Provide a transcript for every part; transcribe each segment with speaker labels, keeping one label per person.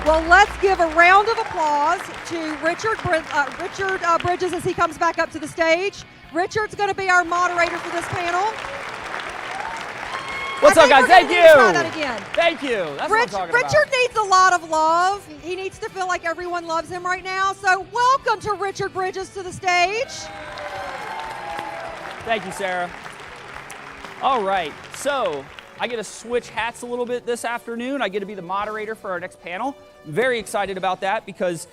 Speaker 1: Well, let's give a round of applause to Richard Bridges as he comes back up to the stage. Richard's going to be our moderator for this panel.
Speaker 2: What's up, guys? Thank you.
Speaker 1: Try that again.
Speaker 2: Thank you. That's what I'm talking about.
Speaker 1: Richard needs a lot of love. He needs to feel like everyone loves him right now. So welcome to Richard Bridges to the stage.
Speaker 2: Thank you, Sarah. All right, so I get to switch hats a little bit this afternoon. I get to be the moderator for our next panel. I'm very excited about that because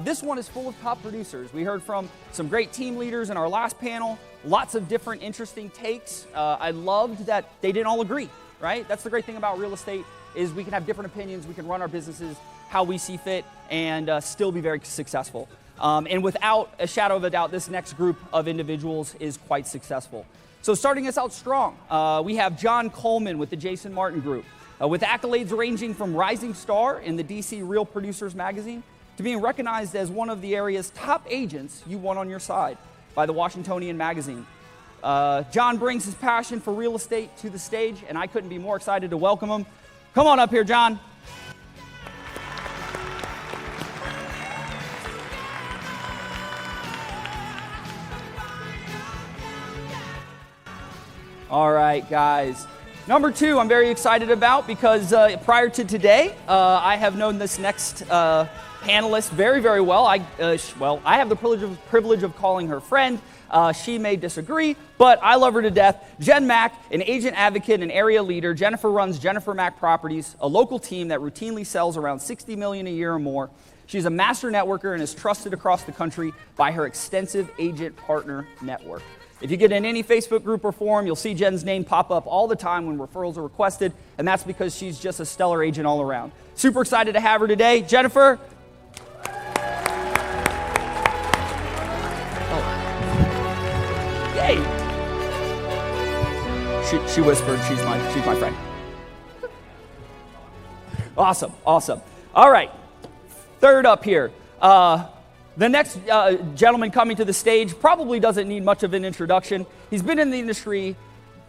Speaker 2: this one is full of top producers. We heard from some great team leaders in our last panel, lots of different interesting takes. I loved that they didn't all agree, right? That's the great thing about real estate is we can have different opinions, we can run our businesses how we see fit and still be very successful. And without a shadow of a doubt, this next group of individuals is quite successful. So starting us out strong, we have John Coleman with the Jason Martin Group. With accolades ranging from Rising Star in the DC Real Producers magazine to being recognized as one of the area's top agents you want on your side by the Washingtonian magazine. John brings his passion for real estate to the stage, and I couldn't be more excited to welcome him. Come on up here, John. All right, guys. Number two, I'm very excited about because prior to today, I have known this next panelist very, very well. I have the privilege of calling her friend. She may disagree, but I love her to death. Jen Mack, an agent advocate and area leader. Jennifer runs Jennifer Mack Properties, a local team that routinely sells around $60 million a year or more. She's a master networker and is trusted across the country by her extensive agent partner network. If you get in any Facebook group or forum, you'll see Jen's name pop up all the time when referrals are requested, and that's because she's just a stellar agent all around. Super excited to have her today. Jennifer. Oh. Yay. She whispered, she's my friend. Awesome. All right, third up here. The next gentleman coming to the stage probably doesn't need much of an introduction. He's been in the industry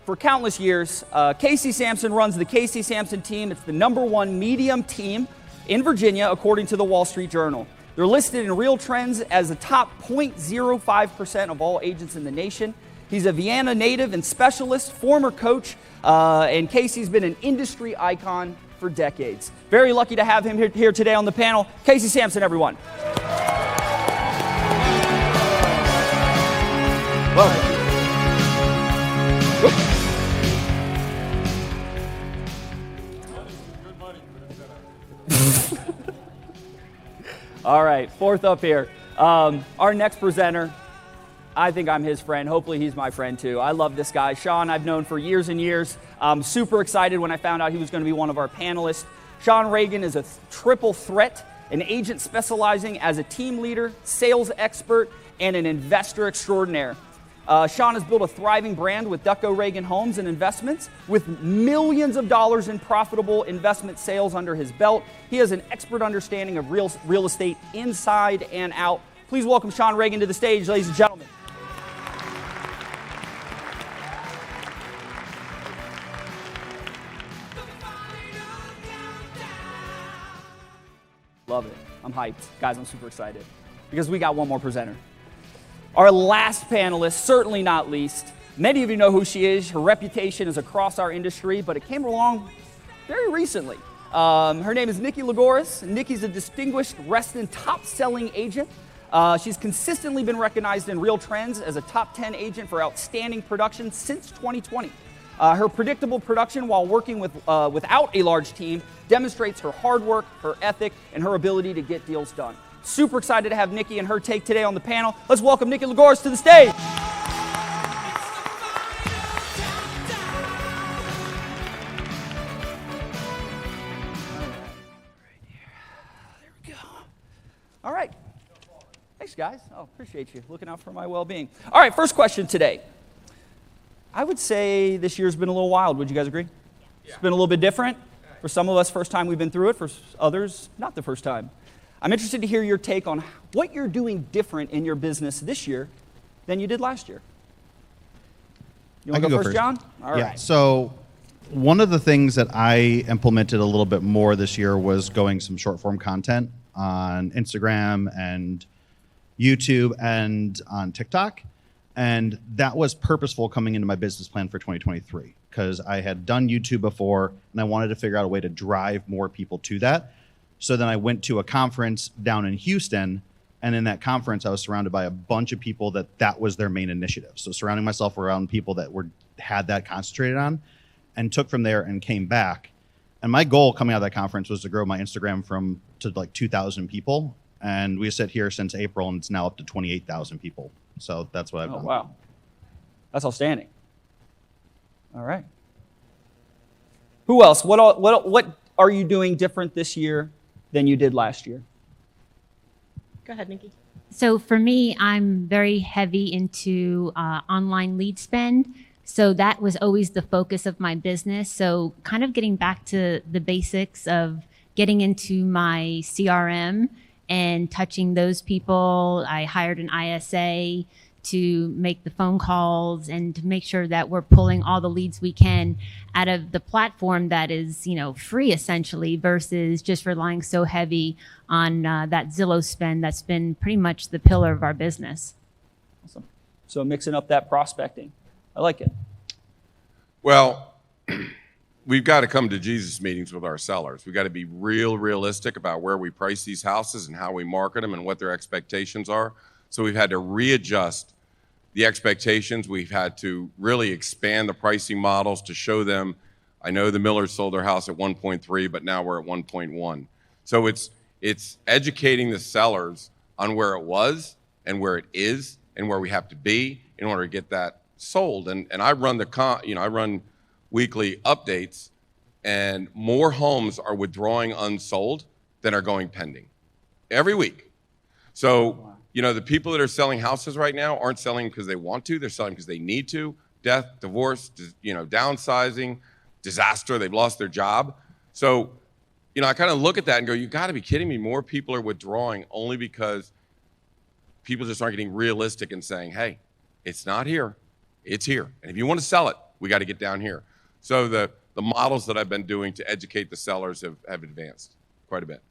Speaker 2: for countless years. Casey Samson runs the Casey Samson team. It's the #1 medium team in Virginia, according to the Wall Street Journal. They're listed in Real Trends as the top 0.05% of all agents in the nation. He's a Vienna native and specialist, former coach, and Casey's been an industry icon for decades. Very lucky to have him here today on the panel. Casey Samson, everyone. Welcome. All right, fourth up here. Our next presenter, I think I'm his friend. Hopefully he's my friend too. I love this guy. Sean, I've known for years and years. I'm super excited when I found out he was going to be one of our panelists. Sean Ragen is a triple threat, an agent specializing as a team leader, sales expert, and an investor extraordinaire. Sean has built a thriving brand with Dutko Ragen Homes and Investments with millions of dollars in profitable investment sales under his belt. He has an expert understanding of real estate inside and out. Please welcome Sean Ragen to the stage, ladies and gentlemen. Love it. I'm hyped. Guys, I'm super excited because we got one more presenter. Our last panelist, certainly not least, many of you know who she is. Her reputation is across our industry, but it came along very recently. Her name is Nikki Lagouros. Nikki's a distinguished Reston top-selling agent. She's consistently been recognized in Real Trends as a top 10 agent for outstanding production since 2020. Her predictable production while working without a large team demonstrates her hard work, her ethic, and her ability to get deals done. Super excited to have Nikki and her take today on the panel. Let's welcome Nikki Lagouros to the stage. There we go. All right. Thanks, guys. Oh, appreciate you looking out for my well-being. All right, first question today. I would say this year's been a little wild. Would you guys agree? Yeah. It's been a little bit different. For some of us, first time we've been through it. For others, not the first time. I'm interested to hear your take on what you're doing different in your business this year than you did last year. You want to go first, John? All right.
Speaker 3: So One of the things that I implemented a little bit more this year was going some short form content on Instagram and YouTube and on TikTok. And that was purposeful coming into my business plan for 2023 because I had done YouTube before and I wanted to figure out a way to drive more people to that. So then I went to a conference down in Houston, and in that conference I was surrounded by a bunch of people that was their main initiative. So surrounding myself around people that had that concentrated on, and took from there and came back. And my goal coming out of that conference was to grow my Instagram to like 2,000 people. And we sit here since April and it's now up to 28,000 people. So that's what I've done.
Speaker 2: Oh, wow. That's outstanding. All right. Who else? What are you doing different this year than you did last year?
Speaker 4: Go ahead, Nikki.
Speaker 5: So for me, I'm very heavy into online lead spend. So that was always the focus of my business. So kind of getting back to the basics of getting into my CRM and touching those people. I hired an ISA to make the phone calls and to make sure that we're pulling all the leads we can out of the platform that is, free essentially, versus just relying so heavy on that Zillow spend that's been pretty much the pillar of our business.
Speaker 2: Awesome. So mixing up that prospecting. I like it.
Speaker 6: Well, we've got to come to Jesus meetings with our sellers. We've got to be realistic about where we price these houses and how we market them and what their expectations are. So we've had to readjust the expectations. We've had to really expand the pricing models to show them, I know the Millers sold their house at 1.3, but now we're at 1.1. So it's educating the sellers on where it was and where it is and where we have to be in order to get that sold. And I run I run weekly updates, and more homes are withdrawing unsold than are going pending every week. So, the people that are selling houses right now aren't selling because they want to, they're selling because they need to. Death, divorce, downsizing, disaster, they've lost their job. So, I kind of look at that and go, you got to be kidding me. More people are withdrawing only because people just aren't getting realistic and saying, hey, it's not here. It's here. And if you want to sell it, we got to get down here. So the models that I've been doing to educate the sellers have advanced quite a bit.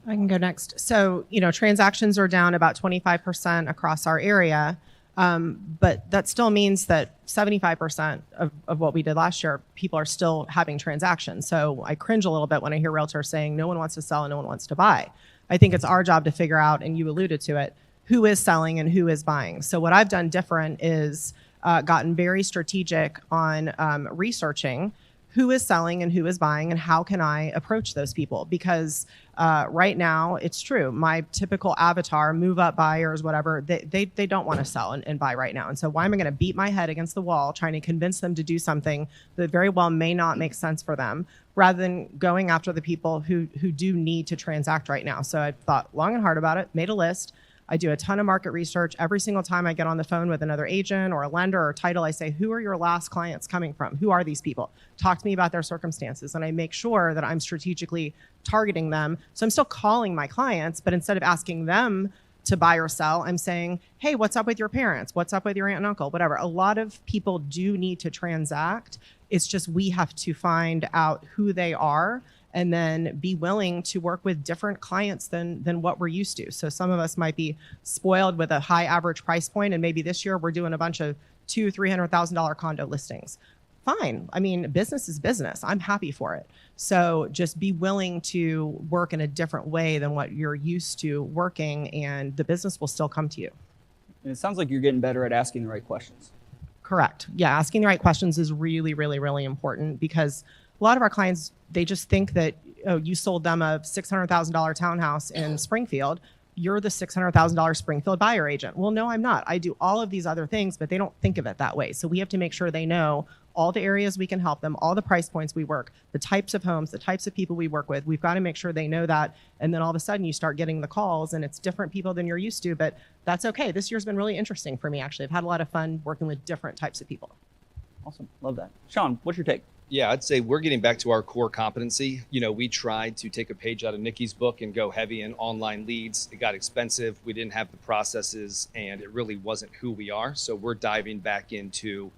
Speaker 4: I can go next. So, transactions are down about 25% across our area. But that still means that 75% of what we did last year, people are still having transactions. So I cringe a little bit when I hear realtors saying no one wants to sell and no one wants to buy. I think it's our job to figure out, and you alluded to it, who is selling and who is buying. So what I've done different is gotten very strategic on researching who is selling and who is buying and how can I approach those people. Because right now, it's true. My typical avatar, move up buyers, whatever, they don't want to sell and buy right now. And so why am I going to beat my head against the wall trying to convince them to do something that very well may not make sense for them, rather than going after the people who do need to transact right now. So I thought long and hard about it, made a list. I do a ton of market research. Every single time I get on the phone with another agent or a lender or title, I say, who are your last clients coming from? Who are these people? Talk to me about their circumstances. And I make sure that I'm strategically targeting them. So I'm still calling my clients, but instead of asking them to buy or sell, I'm saying, hey, what's up with your parents? What's up with your aunt and uncle? Whatever. A lot of people do need to transact. It's just we have to find out who they are and then be willing to work with different clients than what we're used to. So some of us might be spoiled with a high average price point, and maybe this year we're doing a bunch of $200,000-$300,000 condo listings. Fine. I mean, business is business. I'm happy for it. So just be willing to work in a different way than what you're used to working, and the business will still come to you.
Speaker 2: And it sounds like you're getting better at asking the right questions.
Speaker 4: Correct. Yeah, asking the right questions is really, really, really important, because a lot of our clients, they just think that, oh, you sold them a $600,000 townhouse in Springfield. You're the $600,000 Springfield buyer agent. Well, no, I'm not. I do all of these other things, but they don't think of it that way. So we have to make sure they know all the areas we can help them, all the price points we work, the types of homes, the types of people we work with. We've got to make sure they know that. And then all of a sudden you start getting the calls and it's different people than you're used to, but that's okay. This year's been really interesting for me, actually. I've had a lot of fun working with different types of people.
Speaker 2: Awesome. Love that. Sean, what's your take?
Speaker 7: Yeah, I'd say we're getting back to our core competency. We tried to take a page out of Nikki's book and go heavy in online leads. It got expensive. We didn't have the processes, and it really wasn't who we are. So we're diving back into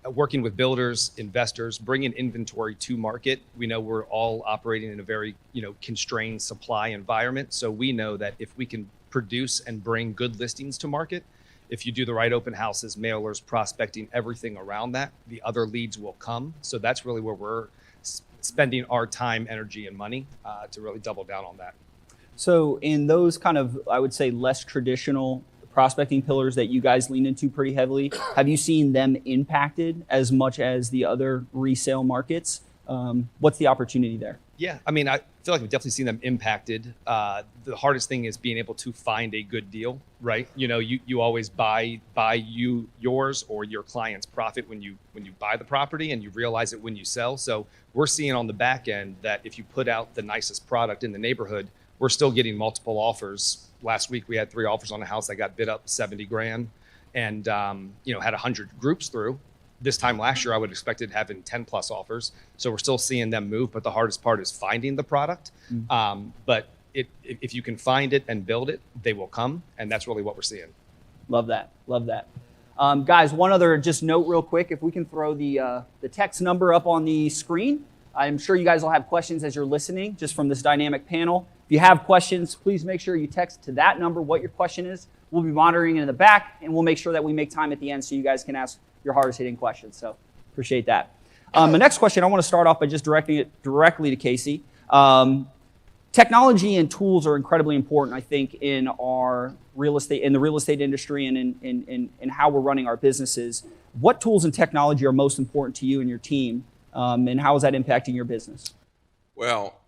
Speaker 7: working with builders, investors, bringing inventory to market. We know we're all operating in a very, constrained supply environment. So we know that if we can produce and bring good listings to market, if you do the right open houses, mailers, prospecting, everything around that, the other leads will come. So that's really where we're spending our time, energy, and money to really double down on that.
Speaker 2: So in those kind of, I would say, less traditional prospecting pillars that you guys lean into pretty heavily, have you seen them impacted as much as the other resale markets? What's the opportunity there?
Speaker 7: Yeah, I mean, I feel like we've definitely seen them impacted. The hardest thing is being able to find a good deal, right? You always buy yours or your client's profit when you buy the property, and you realize it when you sell. So we're seeing on the back end that if you put out the nicest product in the neighborhood, we're still getting multiple offers. Last week we had 3 offers on a house that got bid up 70 grand, and had 100 groups through. This time last year, I would have expected having 10 plus offers. So we're still seeing them move, but the hardest part is finding the product. But if you can find it and build it, they will come. And that's really what we're seeing.
Speaker 2: Love that. Love that. Guys, one other just note real quick. If we can throw the text number up on the screen. I'm sure you guys will have questions as you're listening just from this dynamic panel. If you have questions, please make sure you text to that number what your question is. We'll be monitoring it in the back, and we'll make sure that we make time at the end so you guys can ask your hardest hitting questions. So appreciate that. The next question, I want to start off by just directing it directly to Casey. Technology and tools are incredibly important, I think, in our real estate, in the real estate industry, and in how we're running our businesses. What tools and technology are most important to you and your team, and how is that impacting your business?
Speaker 6: Well,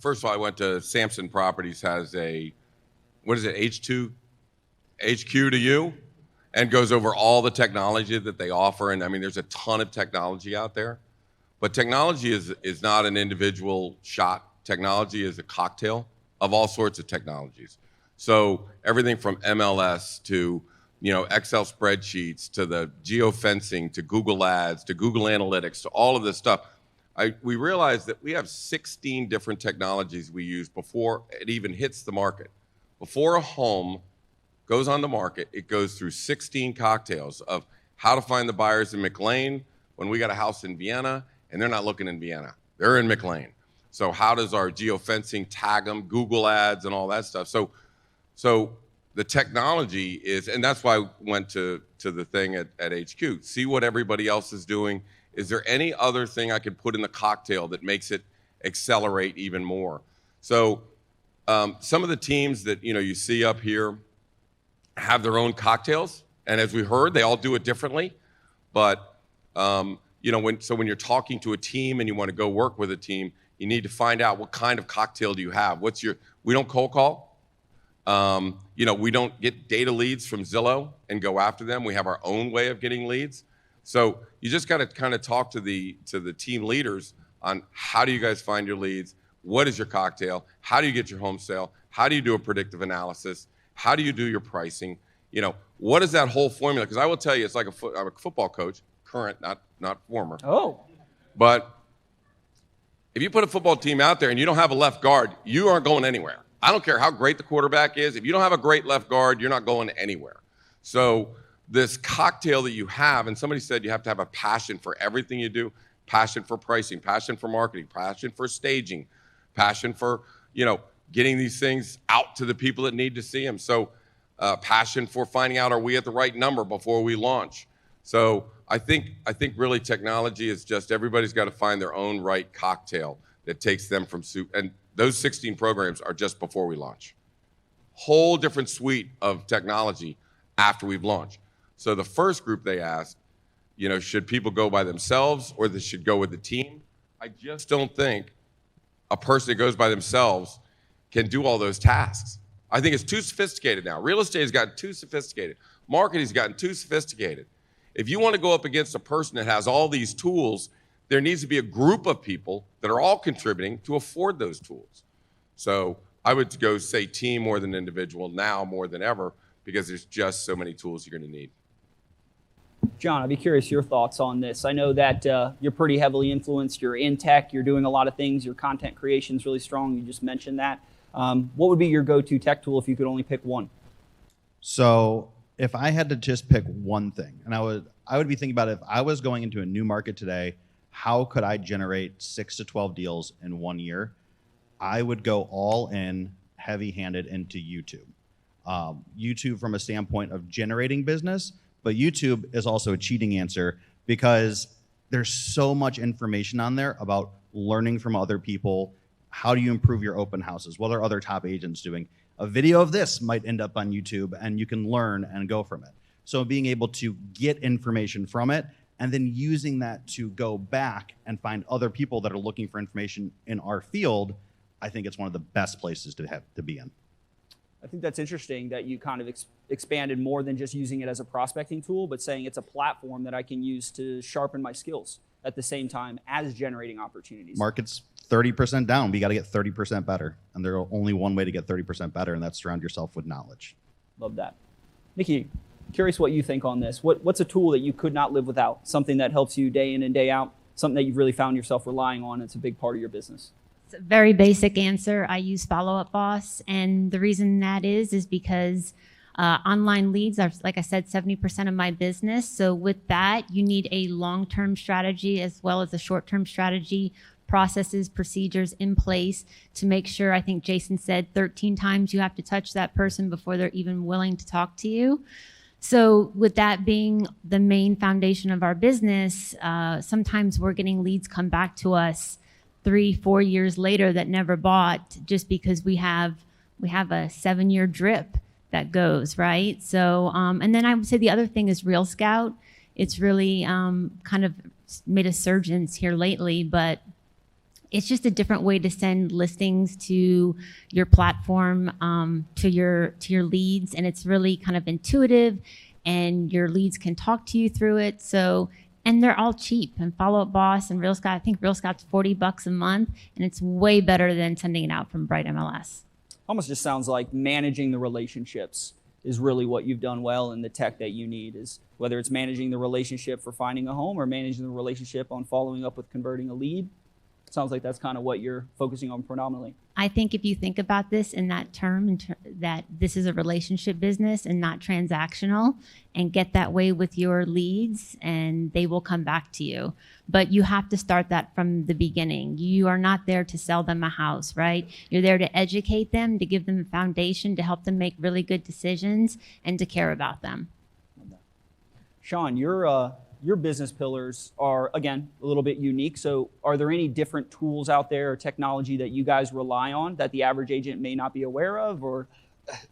Speaker 6: first of all, I went to Samson Properties, has a, what is it, HQ to you, and goes over all the technology that they offer. And I mean, there's a ton of technology out there, but technology is not an individual shot. Technology is a cocktail of all sorts of technologies. So everything from MLS to Excel spreadsheets to the geofencing to Google Ads to Google Analytics to all of this stuff. We realized that we have 16 different technologies we use before it even hits the market. Before a home goes on the market, it goes through 16 cocktails of how to find the buyers in McLean when we got a house in Vienna and they're not looking in Vienna, they're in McLean. So how does our geofencing tag them, Google Ads and all that stuff? So the technology is, and that's why I went to the thing at HQ, see what everybody else is doing. Is there any other thing I could put in the cocktail that makes it accelerate even more? So some of the teams that you see up here have their own cocktails, and as we heard, they all do it differently. But when you're talking to a team and you want to go work with a team, you need to find out what kind of cocktail do you have. We don't cold call. We don't get data leads from Zillow and go after them. We have our own way of getting leads. So you just got to kind of talk to the team leaders on how do you guys find your leads? What is your cocktail? How do you get your home sale? How do you do a predictive analysis? How do you do your pricing? What is that whole formula? Because I will tell you, it's like I'm a football coach, current, not former.
Speaker 2: Oh.
Speaker 6: But if you put a football team out there and you don't have a left guard, you aren't going anywhere. I don't care how great the quarterback is. If you don't have a great left guard, you're not going anywhere. So this cocktail that you have, and somebody said you have to have a passion for everything you do, passion for pricing, passion for marketing, passion for staging, passion for, getting these things out to the people that need to see them. So passion for finding out, are we at the right number before we launch? So I think really technology is just, everybody's got to find their own right cocktail that takes them from soup. And those 16 programs are just before we launch. Whole different suite of technology after we've launched. So the first group they asked, should people go by themselves or they should go with the team? I just don't think a person that goes by themselves can do all those tasks. I think it's too sophisticated now. Real estate has gotten too sophisticated. Marketing has gotten too sophisticated. If you want to go up against a person that has all these tools, there needs to be a group of people that are all contributing to afford those tools. So I would go say team more than individual now more than ever, because there's just so many tools you're going to need.
Speaker 2: John, I'd be curious your thoughts on this. I know that you're pretty heavily influenced. You're in tech. You're doing a lot of things. Your content creation is really strong. You just mentioned that. What would be your go-to tech tool if you could only pick one?
Speaker 3: So if I had to just pick one thing, and I would be thinking about if I was going into a new market today, how could I generate 6 to 12 deals in 1 year? I would go all in, heavy-handed into YouTube. YouTube from a standpoint of generating business, but YouTube is also a cheating answer because there's so much information on there about learning from other people. How do you improve your open houses? What are other top agents doing? A video of this might end up on YouTube and you can learn and go from it. So being able to get information from it and then using that to go back and find other people that are looking for information in our field, I think it's one of the best places to be in.
Speaker 2: I think that's interesting that you kind of expanded more than just using it as a prospecting tool, but saying it's a platform that I can use to sharpen my skills at the same time as generating opportunities.
Speaker 3: Market's 30% down. We got to get 30% better. And there's only one way to get 30% better, and that's surround yourself with knowledge.
Speaker 2: Love that. Nikki, curious what you think on this. What's a tool that you could not live without? Something that helps you day in and day out? Something that you've really found yourself relying on? It's a big part of your business.
Speaker 5: It's a very basic answer. I use Follow Up Boss, and the reason that is because online leads are, like I said, 70% of my business. So with that, you need a long-term strategy as well as a short-term strategy, processes, procedures in place to make sure, I think Jason said 13 times you have to touch that person before they're even willing to talk to you. So with that being the main foundation of our business, sometimes we're getting leads come back to us 3-4 years later that never bought just because we have a 7-year drip that goes, right? So, and then I would say the other thing is Real Scout. It's really kind of made a surge here lately, but it's just a different way to send listings to your platform, to your leads, and it's really kind of intuitive, and your leads can talk to you through it. So, and they're all cheap. And Follow Up Boss and Real Scout, I think Real Scout's $40 a month, and it's way better than sending it out from Bright MLS.
Speaker 2: Almost just sounds like managing the relationships is really what you've done well, and the tech that you need is whether it's managing the relationship for finding a home or managing the relationship on following up with converting a lead. Sounds like that's kind of what you're focusing on predominantly.
Speaker 5: I think if you think about this in that term, that this is a relationship business and not transactional, and get that way with your leads, and they will come back to you. But you have to start that from the beginning. You are not there to sell them a house, right? You're there to educate them, to give them a foundation, to help them make really good decisions, and to care about them.
Speaker 2: Sean, your business pillars are, again, a little bit unique. So are there any different tools out there or technology that you guys rely on that the average agent may not be aware of? Or,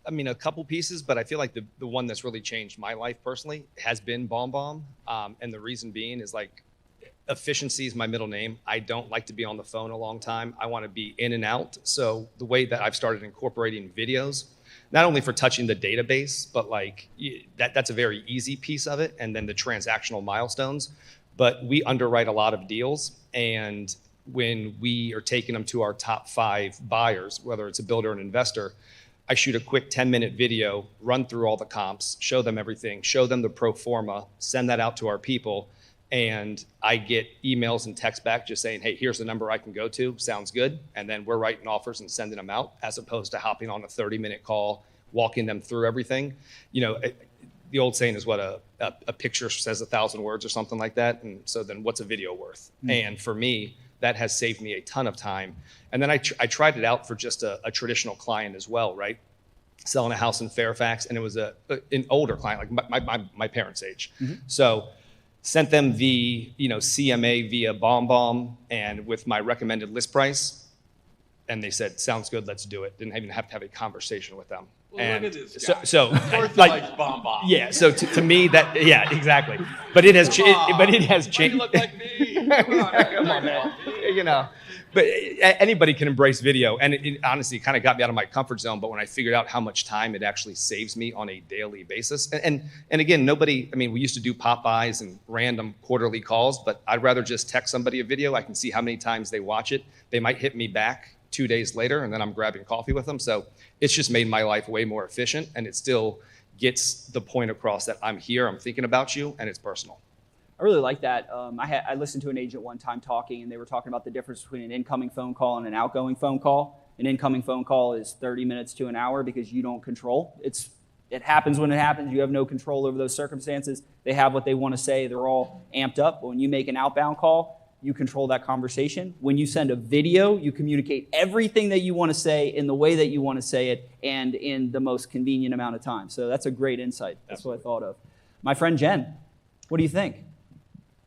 Speaker 7: I mean, a couple pieces, but I feel like the one that's really changed my life personally has been BombBomb. And the reason being is like, efficiency is my middle name. I don't like to be on the phone a long time. I want to be in and out. So the way that I've started incorporating videos, not only for touching the database, but like that's a very easy piece of it. And then the transactional milestones. But we underwrite a lot of deals. And when we are taking them to our top 5 buyers, whether it's a builder or an investor, I shoot a quick 10-minute video, run through all the comps, show them everything, show them the pro forma, send that out to our people. And I get emails and texts back just saying, hey, here's the number I can go to. Sounds good. And then we're writing offers and sending them out, as opposed to hopping on a 30-minute call, walking them through everything. You know, the old saying is what a picture says 1,000 words or something like that. And so then what's a video worth? Mm-hmm. And for me, that has saved me a ton of time. And then I tried it out for just a traditional client as well, right? Selling a house in Fairfax. And it was an older client, like my parents' age. Mm-hmm. So sent them the CMA via BombBomb and with my recommended list price, and they said, "Sounds good, let's do it." Didn't even have to have a conversation with them.
Speaker 8: Well,
Speaker 7: and
Speaker 8: look at this guy.
Speaker 7: so
Speaker 8: Of course
Speaker 7: like
Speaker 8: he likes BombBomb.
Speaker 7: yeah. So to me that exactly. But it has changed.
Speaker 8: You look like me. Come on, man.
Speaker 7: You know. But anybody can embrace video, and it honestly kind of got me out of my comfort zone. But when I figured out how much time it actually saves me on a daily basis, and again, we used to do pop-bys and random quarterly calls, but I'd rather just text somebody a video. I can see how many times they watch it. They might hit me back 2 days later, and then I'm grabbing coffee with them. So it's just made my life way more efficient, and it still gets the point across that I'm here, I'm thinking about you, and it's personal.
Speaker 2: I really like that. I listened to an agent one time talking, and they were talking about the difference between an incoming phone call and an outgoing phone call. An incoming phone call is 30 minutes to an hour because you don't control. It's it happens when it happens. You have no control over those circumstances. They have what they want to say. They're all amped up. But when you make an outbound call, you control that conversation. When you send a video, you communicate everything that you want to say in the way that you want to say it and in the most convenient amount of time. So that's a great insight. That's what I thought of. My friend Jen, what do you think?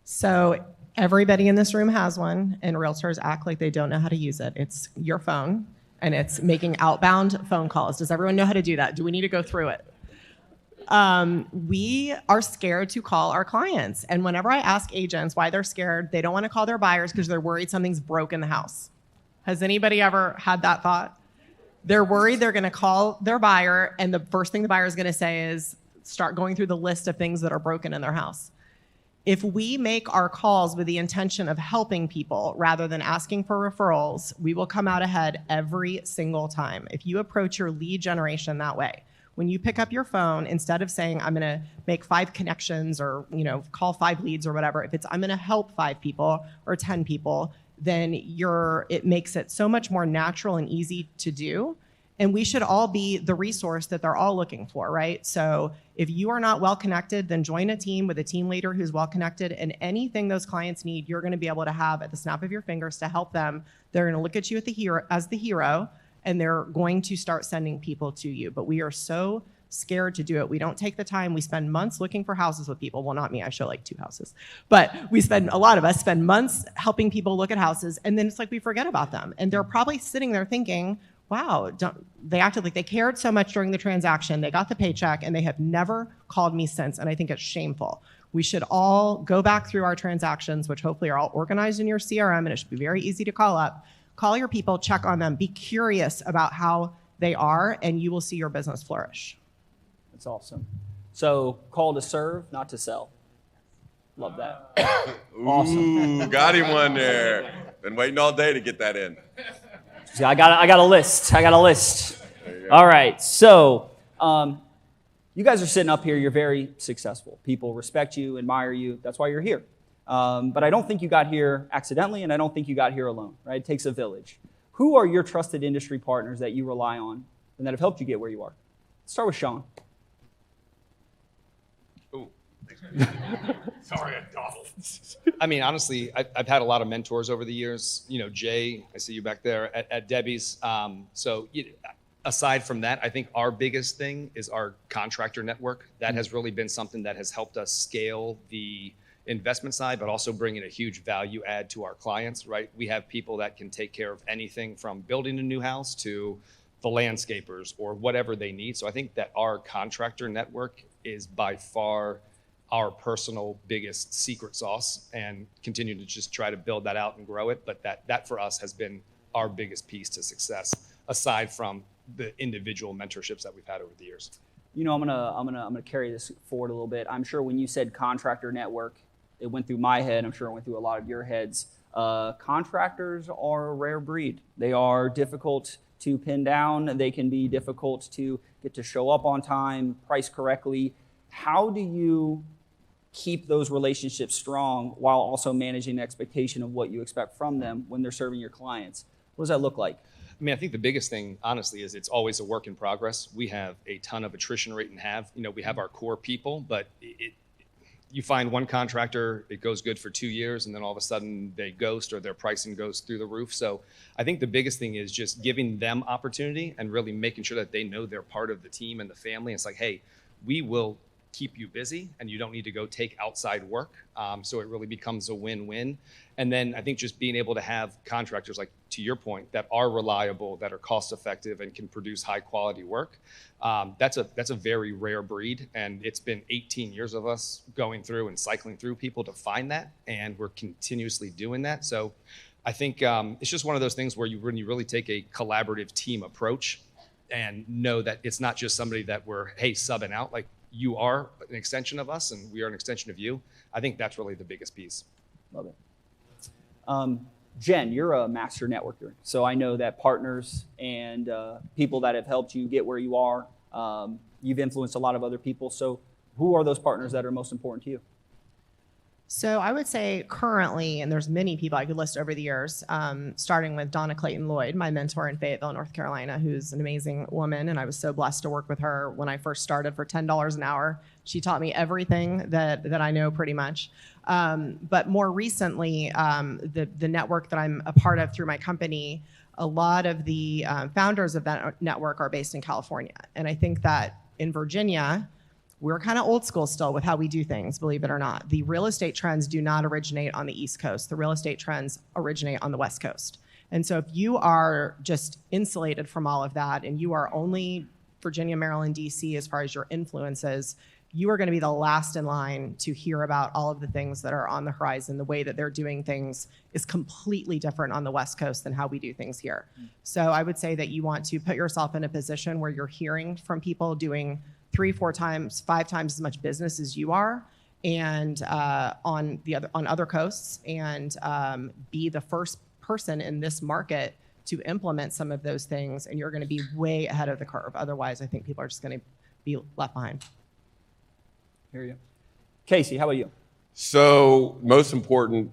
Speaker 4: So everybody in this room has one, and realtors act like they don't know how to use it. It's your phone, and it's making outbound phone calls. Does everyone know how to do that? Do we need to go through it? We are scared to call our clients. And whenever I ask agents why they're scared, they don't want to call their buyers because they're worried something's broke in the house. Has anybody ever had that thought? They're worried they're going to call their buyer, and the first thing the buyer is going to say is start going through the list of things that are broken in their house. If we make our calls with the intention of helping people rather than asking for referrals, we will come out ahead every single time. If you approach your lead generation that way, when you pick up your phone, instead of saying, I'm going to make 5 connections or, call 5 leads or whatever, if it's, I'm going to help 5 people or 10 people, then it makes it so much more natural and easy to do. And we should all be the resource that they're all looking for, right? So if you are not well connected, then join a team with a team leader who's well connected, and anything those clients need, you're going to be able to have at the snap of your fingers to help them. They're going to look at you as the hero, and they're going to start sending people to you. But we are so scared to do it. We don't take the time. We spend months looking for houses with people. Well, not me. I show like 2 houses. But a lot of us spend months helping people look at houses, and then it's like we forget about them. And they're probably sitting there thinking, wow, they acted like they cared so much during the transaction. They got the paycheck, and they have never called me since. And I think it's shameful. We should all go back through our transactions, which hopefully are all organized in your CRM, and it should be very easy to call up. Call your people, check on them, be curious about how they are, and you will see your business flourish.
Speaker 2: That's awesome. So call to serve, not to sell. Love that. Awesome.
Speaker 6: Ooh, got him one there. Been waiting all day to get that in.
Speaker 2: See, I got a list. All right. So you guys are sitting up here. You're very successful. People respect you, admire you. That's why you're here. But I don't think you got here accidentally, and I don't think you got here alone, right? It takes a village. Who are your trusted industry partners that you rely on and that have helped you get where you are? Let's start with Sean.
Speaker 6: Ooh.
Speaker 8: Sorry, I dawdled.
Speaker 7: I mean, honestly, I've had a lot of mentors over the years. Jay, I see you back there at Debbie's. Aside from that, I think our biggest thing is our contractor network. That has really been something that has helped us scale the investment side, but also bringing a huge value add to our clients, right? We have people that can take care of anything from building a new house to the landscapers or whatever they need. So I think that our contractor network is by far our personal biggest secret sauce, and continue to just try to build that out and grow it. But that for us has been our biggest piece to success, aside from the individual mentorships that we've had over the years.
Speaker 2: I'm gonna carry this forward a little bit. I'm sure when you said contractor network, it went through my head. I'm sure it went through a lot of your heads. Contractors are a rare breed. They are difficult to pin down. They can be difficult to get to show up on time, price correctly. How do you keep those relationships strong while also managing the expectation of what you expect from them when they're serving your clients? What does that look like?
Speaker 7: I mean, I think the biggest thing, honestly, is it's always a work in progress. We have a ton of attrition rate and we have our core people, but you find one contractor, it goes good for 2 years, and then all of a sudden they ghost or their pricing goes through the roof. So I think the biggest thing is just giving them opportunity and really making sure that they know they're part of the team and the family. It's like, hey, we will keep you busy and you don't need to go take outside work. So it really becomes a win-win. And then I think just being able to have contractors, like to your point, that are reliable, that are cost effective and can produce high quality work. That's a very rare breed. And it's been 18 years of us going through and cycling through people to find that. And we're continuously doing that. So I think it's just one of those things where when you really take a collaborative team approach and know that it's not just somebody that we're, hey, subbing out, like you are an extension of us and we are an extension of you. I think that's really the biggest piece.
Speaker 2: Love it. Jen, you're a master networker. So I know that partners and people that have helped you get where you are, you've influenced a lot of other people. So who are those partners that are most important to you?
Speaker 4: So I would say currently, and there's many people I could list over the years, starting with Donna Clayton Lloyd, my mentor in Fayetteville, North Carolina, who's an amazing woman, and I was so blessed to work with her when I first started for $10 an hour. She taught me everything that I know pretty much. But more recently, the network that I'm a part of through my company, a lot of the founders of that network are based in California. And I think that in Virginia, we're kind of old school still with how we do things, believe it or not. The real estate trends do not originate on the East Coast. The real estate trends originate on the West Coast. And so if you are just insulated from all of that and you are only Virginia, Maryland, DC as far as your influences, you are going to be the last in line to hear about all of the things that are on the horizon. The way that they're doing things is completely different on the West Coast than how we do things here. So I would say that you want to put yourself in a position where you're hearing from people doing 3, 4 times, 5 times as much business as you are, and on other coasts, and be the first person in this market to implement some of those things, and you're going to be way ahead of the curve. Otherwise, I think people are just going to be left behind.
Speaker 2: Hear you. Casey, how about you?
Speaker 6: So most important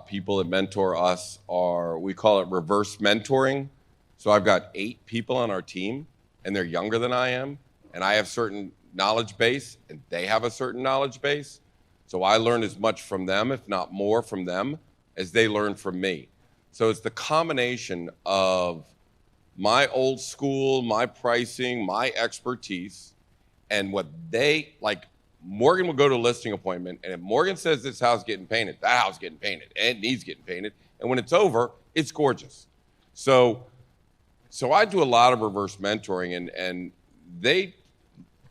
Speaker 6: people that mentor us are, we call it reverse mentoring. So I've got 8 people on our team, and they're younger than I am. And I have certain knowledge base, and they have a certain knowledge base. So I learn as much from them, if not more from them, as they learn from me. So it's the combination of my old school, my pricing, my expertise, and what they, like Morgan will go to a listing appointment, and if Morgan says this house is getting painted, that house is getting painted, and it needs getting painted. And when it's over, it's gorgeous. So I do a lot of reverse mentoring, and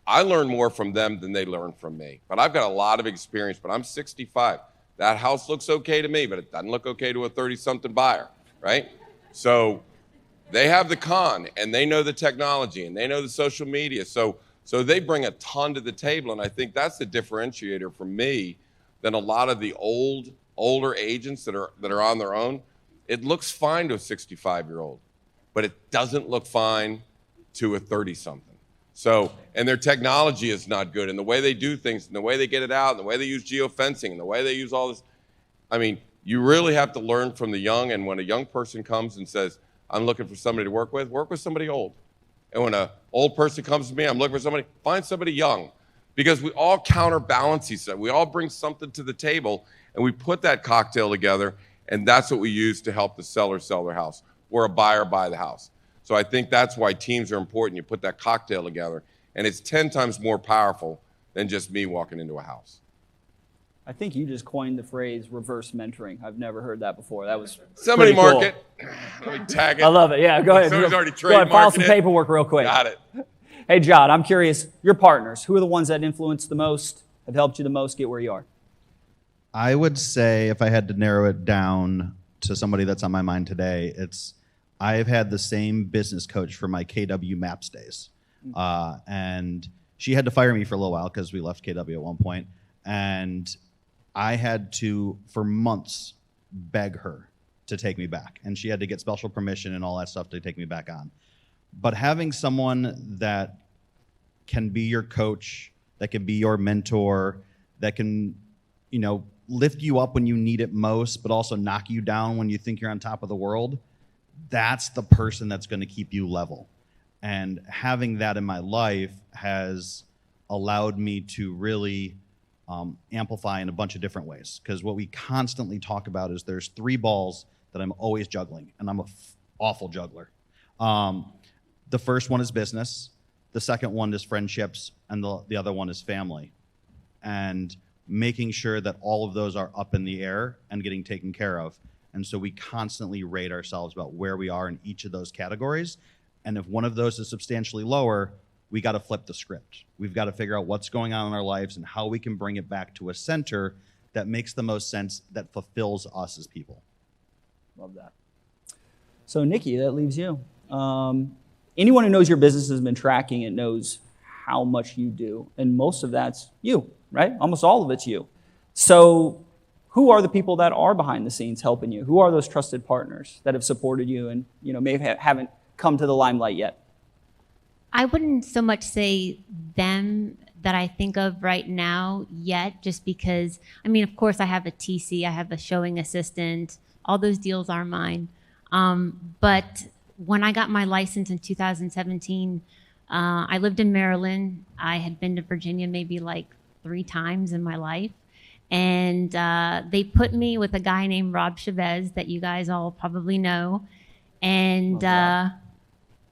Speaker 6: I learn more from them than they learn from me. But I've got a lot of experience, but I'm 65. That house looks okay to me, but it doesn't look okay to a 30-something buyer, right? So they have the con, and they know the technology, and they know the social media. So they bring a ton to the table, and I think that's the differentiator for me than a lot of the older agents that are on their own. It looks fine to a 65-year-old, but it doesn't look fine to a 30-something. So, and their technology is not good, and the way they do things, and the way they get it out, and the way they use geofencing, and the way they use all this. I mean, you really have to learn from the young, and when a young person comes and says, I'm looking for somebody to work with somebody old. And when an old person comes to me, I'm looking for somebody, find somebody young. Because we all counterbalance each other. We all bring something to the table, and we put that cocktail together, and that's what we use to help the seller sell their house, or a buyer buy the house. So I think that's why teams are important. You put that cocktail together, and it's 10 times more powerful than just me walking into a house.
Speaker 2: I think you just coined the phrase reverse mentoring. I've never heard that before. That was
Speaker 6: Somebody
Speaker 2: pretty
Speaker 6: mark
Speaker 2: cool.
Speaker 6: it. Let me tag it.
Speaker 2: I love it. Yeah, go ahead.
Speaker 6: Somebody's already
Speaker 2: Go ahead, file
Speaker 6: trademarking
Speaker 2: some
Speaker 6: it.
Speaker 2: paperwork real quick.
Speaker 6: Got it.
Speaker 2: Hey, John, I'm curious, your partners, who are the ones that influence the most, have helped you the most get where you are?
Speaker 3: I would say if I had to narrow it down to somebody that's on my mind today, I've had the same business coach for my KW Maps days. And she had to fire me for a little while because we left KW at one point. And I had to, for months, beg her to take me back. And she had to get special permission and all that stuff to take me back on. But having someone that can be your coach, that can be your mentor, that can, lift you up when you need it most, but also knock you down when you think you're on top of the world, that's the person that's going to keep you level. And having that in my life has allowed me to really amplify in a bunch of different ways. Because what we constantly talk about is there's 3 balls that I'm always juggling, and I'm an awful juggler. The first one is business, the second one is friendships, and the other one is family. And making sure that all of those are up in the air and getting taken care of. And so we constantly rate ourselves about where we are in each of those categories. And if one of those is substantially lower, we got to flip the script. We've got to figure out what's going on in our lives and how we can bring it back to a center that makes the most sense, that fulfills us as people.
Speaker 2: Love that. So, Nikki, that leaves you. Anyone who knows your business has been tracking it knows how much you do. And most of that's you, right? Almost all of it's you. So who are the people that are behind the scenes helping you? Who are those trusted partners that have supported you and maybe haven't come to the limelight yet?
Speaker 5: I wouldn't so much say them that I think of right now yet, just because, I mean, of course I have a TC, I have a showing assistant, all those deals are mine. But when I got my license in 2017, I lived in Maryland. I had been to Virginia maybe like 3 times in my life. And they put me with a guy named Rob Chavez that you guys all probably know. And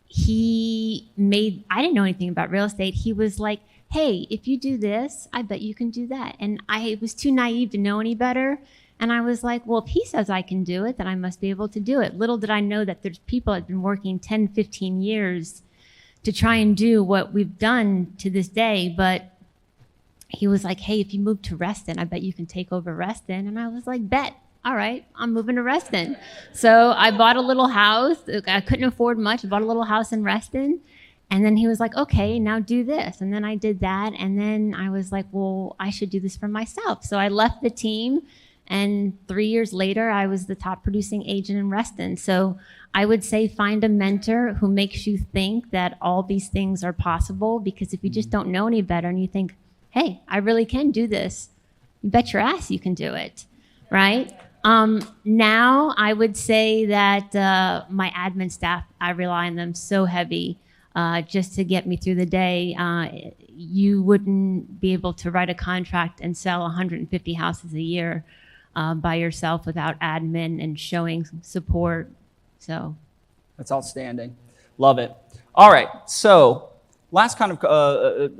Speaker 5: he made, I didn't know anything about real estate. He was like, hey, if you do this, I bet you can do that. And I was too naive to know any better. And I was like, well, if he says I can do it, then I must be able to do it. Little did I know that there's people that have been working 10, 15 years to try and do what we've done to this day. But he was like, hey, if you move to Reston, I bet you can take over Reston. And I was like, bet. All right, I'm moving to Reston. So I bought a little house. I couldn't afford much. I bought a little house in Reston. And then he was like, okay, now do this. And then I did that. And then I was like, well, I should do this for myself. So I left the team. And 3 years later, I was the top producing agent in Reston. So I would say find a mentor who makes you think that all these things are possible. Because if you just don't know any better and you think, hey, I really can do this, you bet your ass you can do it, right? Now I would say that my admin staff, I rely on them so heavy just to get me through the day. You wouldn't be able to write a contract and sell 150 houses a year by yourself without admin and showing support. So
Speaker 2: That's outstanding. Love it. All right, so last kind of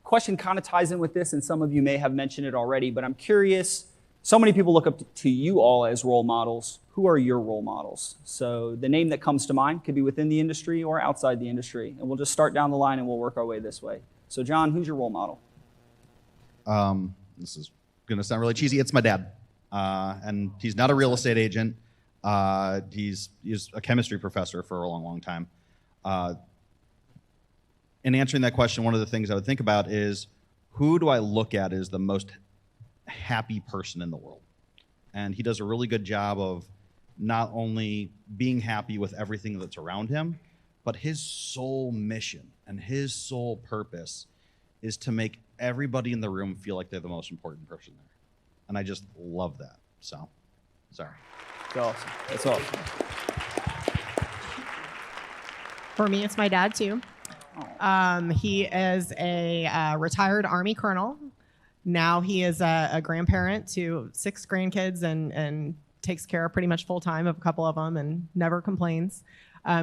Speaker 2: question kind of ties in with this, and some of you may have mentioned it already, but I'm curious. So many people look up to you all as role models. Who are your role models? So the name that comes to mind could be within the industry or outside the industry. And we'll just start down the line and we'll work our way this way. So John, who's your role model?
Speaker 3: This is going to sound really cheesy. It's my dad. And he's not a real estate agent. He's a chemistry professor for a long, long time. In answering that question, one of the things I would think about is, who do I look at as the most happy person in the world? And he does a really good job of not only being happy with everything that's around him, but his sole mission and his sole purpose is to make everybody in the room feel like they're the most important person there. And I just love that. So, sorry.
Speaker 2: That's awesome. That's awesome.
Speaker 4: For me, it's my dad too. He is a retired Army colonel. Now he is a grandparent to 6 grandkids and takes care pretty much full time of a couple of them and never complains.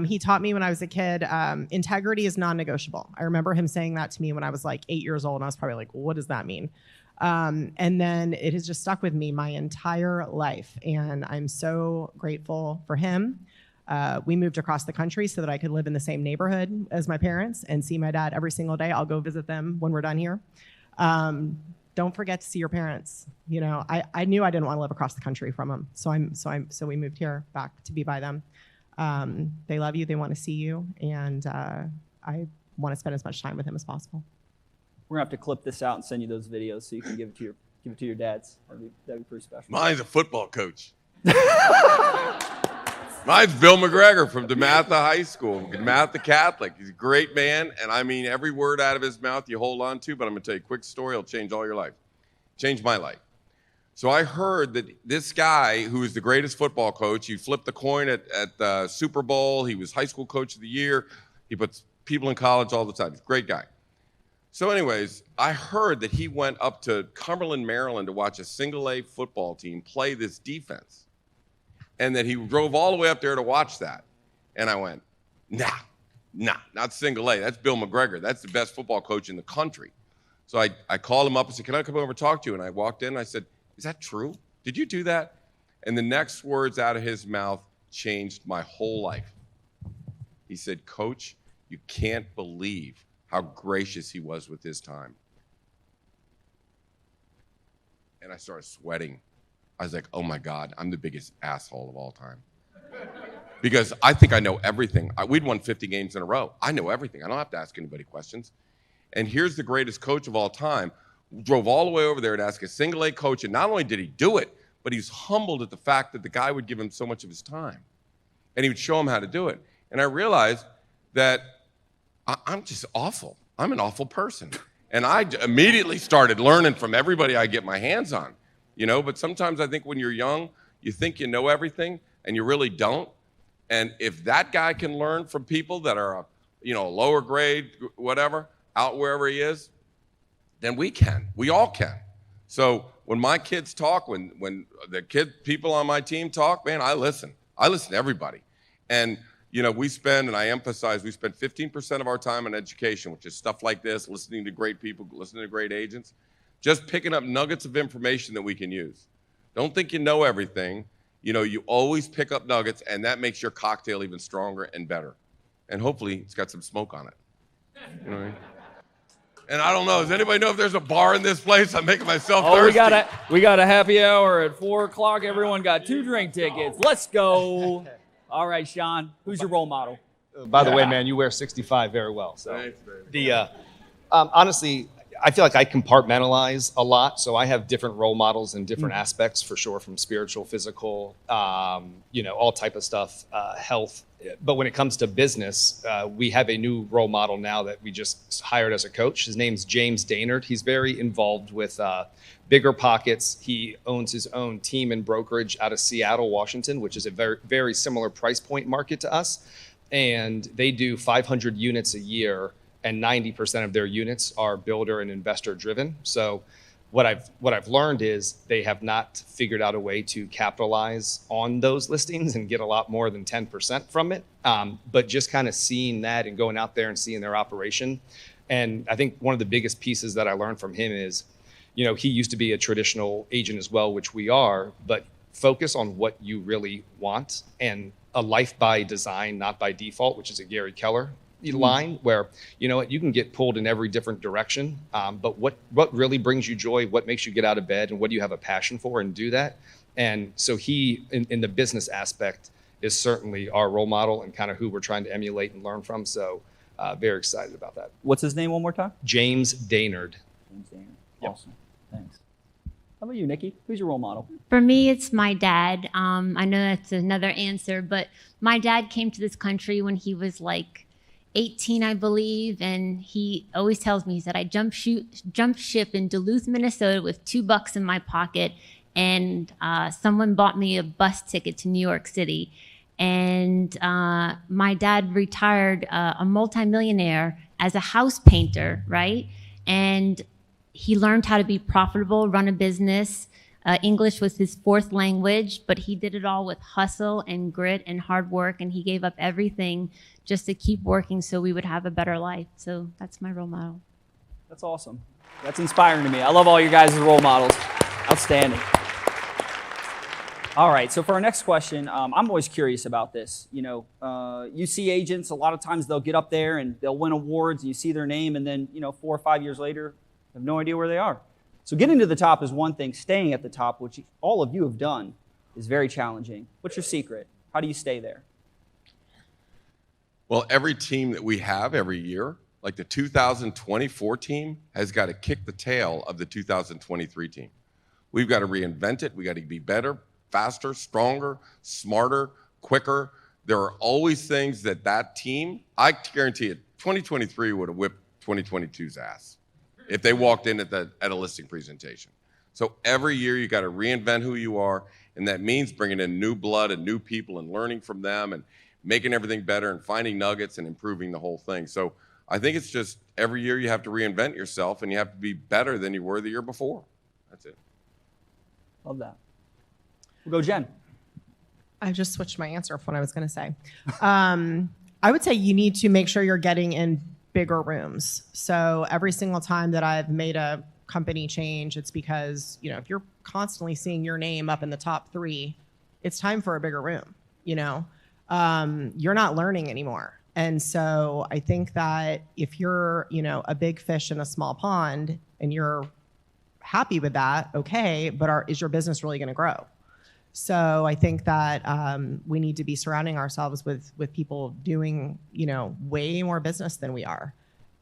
Speaker 4: He taught me when I was a kid, integrity is non-negotiable. I remember him saying that to me when I was like 8 years old, and I was probably like, what does that mean? And then it has just stuck with me my entire life, and I'm so grateful for him. We moved across the country so that I could live in the same neighborhood as my parents and see my dad every single day. I'll go visit them when we're done here. Don't forget to see your parents. You know, I knew I didn't want to live across the country from them, so we moved here back to be by them. They love you, they want to see you, and I want to spend as much time with him as possible.
Speaker 2: We're gonna have to clip this out and send you those videos so you can give it to your dads. That'd be pretty special.
Speaker 6: Mine's a football coach. Mine's Bill McGregor from DeMatha High School, DeMatha Catholic. He's a great man, and I mean every word out of his mouth you hold on to, but I'm going to tell you a quick story. It'll change all your life. Change my life. So I heard that this guy, who is the greatest football coach, he flipped the coin at the Super Bowl. He was high school coach of the year. He puts people in college all the time. He's a great guy. So anyways, I heard that he went up to Cumberland, Maryland to watch a single-A football team play this defense. And that he drove all the way up there to watch that. And I went, nah, not single A. That's Bill McGregor. That's the best football coach in the country. So I called him up and said, can I come over and talk to you? And I walked in and I said, is that true? Did you do that? And the next words out of his mouth changed my whole life. He said, Coach, you can't believe how gracious he was with his time. And I started sweating. I was like, oh my God, I'm the biggest asshole of all time. Because I think I know everything. We'd won 50 games in a row. I know everything. I don't have to ask anybody questions. And here's the greatest coach of all time. Drove all the way over there to ask a single-A coach, and not only did he do it, but he's humbled at the fact that the guy would give him so much of his time. And he would show him how to do it. And I realized that I'm just awful. I'm an awful person. And I immediately started learning from everybody I get my hands on, but sometimes I think when you're young, you think you know everything and you really don't. And if that guy can learn from people that are, a lower grade, whatever, out wherever he is, then we all can. So when my kids talk, when the people on my team talk, man, I listen to everybody. And we spend, and I emphasize, we spend 15% of our time on education, which is stuff like this, listening to great people, listening to great agents, just picking up nuggets of information that we can use. Don't think you know everything. You always pick up nuggets, and that makes your cocktail even stronger and better. And hopefully it's got some smoke on it. You know what I mean? And I don't know, does anybody know if there's a bar in this place? I'm making myself thirsty.
Speaker 2: We got a happy hour at 4 o'clock. Everyone got 2 drink tickets. Let's go. All right, Sean, who's your role model?
Speaker 7: By the way, man, you wear 65 very well. So
Speaker 6: Thanks, baby.
Speaker 7: Honestly, I feel like I compartmentalize a lot. So I have different role models in different aspects, for sure, from spiritual, physical, all type of stuff, health. But when it comes to business, we have a new role model now that we just hired as a coach. His name's James Daynard. He's very involved with Bigger Pockets. He owns his own team and brokerage out of Seattle, Washington, which is a very, very similar price point market to us. And they do 500 units a year, and 90% of their units are builder and investor driven. So what I've learned is they have not figured out a way to capitalize on those listings and get a lot more than 10% from it. But just kind of seeing that and going out there and seeing their operation. And I think one of the biggest pieces that I learned from him is, he used to be a traditional agent as well, which we are, but focus on what you really want, and a life by design, not by default, which is a Gary Keller line, where you can get pulled in every different direction, but what really brings you joy, what makes you get out of bed, and what do you have a passion for, and do that. And so he, in the business aspect, is certainly our role model and kind of who we're trying to emulate and learn from. So very excited about that.
Speaker 2: What's his name one more time?
Speaker 7: James Daynard.
Speaker 2: James Daynard.
Speaker 7: Yep.
Speaker 2: Awesome. Thanks. How about you, Nikki? Who's your role model?
Speaker 5: For me, it's my dad. I know that's another answer, but my dad came to this country when he was like 18, I believe, and he always tells me, he said, I jumped ship in Duluth, Minnesota with $2 in my pocket, and someone bought me a bus ticket to New York City. And my dad retired a multimillionaire as a house painter, right? And he learned how to be profitable, run a business. English was his 4th language, but he did it all with hustle and grit and hard work, and he gave up everything just to keep working so we would have a better life. So that's my role model.
Speaker 2: That's awesome. That's inspiring to me. I love all you guys as role models. Outstanding. All right, so for our next question, I'm always curious about this. You see agents, a lot of times they'll get up there and they'll win awards, and you see their name, and then 4 or 5 years later, have no idea where they are. So getting to the top is one thing. Staying at the top, which all of you have done, is very challenging. What's your secret? How do you stay there?
Speaker 6: Well, every team that we have every year, like the 2024 team, has got to kick the tail of the 2023 team. We've got to reinvent it. We got to be better, faster, stronger, smarter, quicker. There are always things that team, I guarantee it, 2023 would have whipped 2022's ass if they walked in at a listing presentation. So every year you got to reinvent who you are, and that means bringing in new blood and new people and learning from them and making everything better and finding nuggets and improving the whole thing. So I think it's just every year you have to reinvent yourself, and you have to be better than you were the year before. That's it.
Speaker 2: Love that. We'll go Jen.
Speaker 4: I just switched my answer from what I was going to say. I would say you need to make sure you're getting in bigger rooms. So every single time that I've made a company change, it's because, if you're constantly seeing your name up in the top 3, it's time for a bigger room. You're not learning anymore. And so I think that if you're, a big fish in a small pond and you're happy with that, okay, but is your business really going to grow? So I think that we need to be surrounding ourselves with people doing, way more business than we are.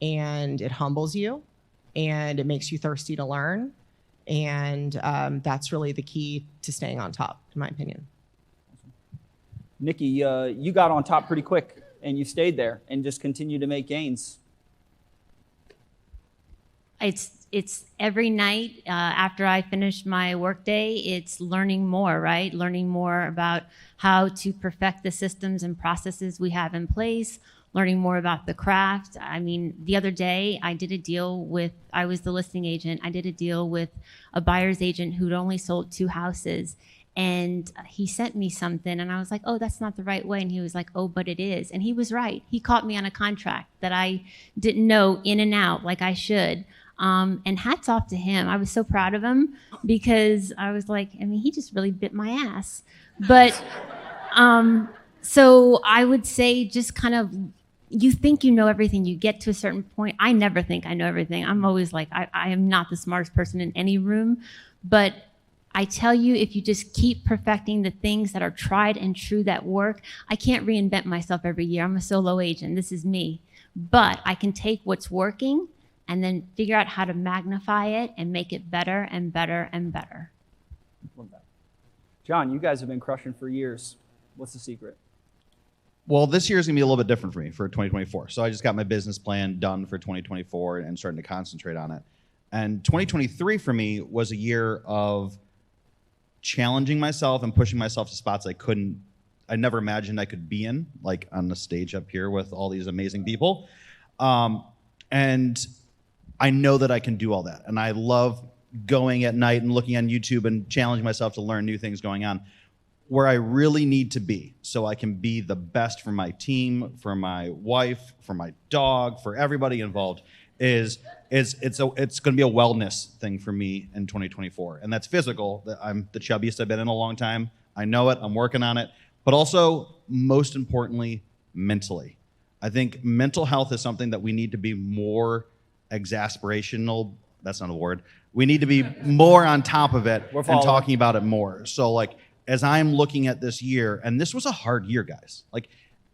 Speaker 4: And it humbles you, and it makes you thirsty to learn. And that's really the key to staying on top, in my opinion.
Speaker 2: Nikki, you got on top pretty quick, and you stayed there and just continued to make gains.
Speaker 5: It's every night after I finish my workday, it's learning more, right? Learning more about how to perfect the systems and processes we have in place, learning more about the craft. I mean, the other day I was the listing agent. I did a deal with a buyer's agent who'd only sold 2 houses. And he sent me something and I was like, oh, that's not the right way. And he was like, oh, but it is. And he was right. He caught me on a contract that I didn't know in and out like I should. And hats off to him. I was so proud of him because I was like, I mean, he just really bit my ass. But so I would say just kind of, you think you know everything. You get to a certain point. I never think I know everything. I'm always like, I am not the smartest person in any room. But I tell you, if you just keep perfecting the things that are tried and true that work, I can't reinvent myself every year. I'm a solo agent. This is me. But I can take what's working and then figure out how to magnify it and make it better and better and better.
Speaker 2: John, you guys have been crushing for years. What's the secret?
Speaker 3: Well, this year is going to be a little bit different for me for 2024. So I just got my business plan done for 2024 and starting to concentrate on it. And 2023 for me was a year of challenging myself and pushing myself to spots I never imagined I could be in, like on the stage up here with all these amazing people. And I know that I can do all that. And I love going at night and looking on YouTube and challenging myself to learn new things going on. Where I really need to be so I can be the best for my team, for my wife, for my dog, for everybody involved it's going to be a wellness thing for me in 2024. And that's physical. I'm the chubbiest I've been in a long time. I know it. I'm working on it. But also, most importantly, mentally. I think mental health is something that we need to be more exasperational. That's not a word. We need to be more on top of it and talking about it more. So like, as I'm looking at this year, and this was a hard year, guys.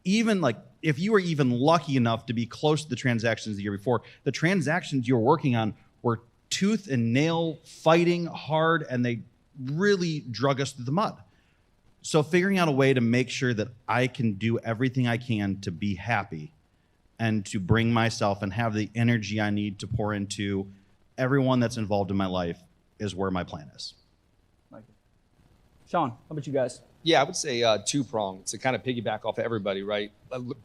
Speaker 3: Even if you were even lucky enough to be close to the transactions the year before, the transactions you were working on were tooth and nail fighting hard, and they really drug us through the mud. So figuring out a way to make sure that I can do everything I can to be happy and to bring myself and have the energy I need to pour into everyone that's involved in my life is where my plan is.
Speaker 2: Sean, how about you guys?
Speaker 7: Yeah, I would say two-pronged to kind of piggyback off of everybody, right?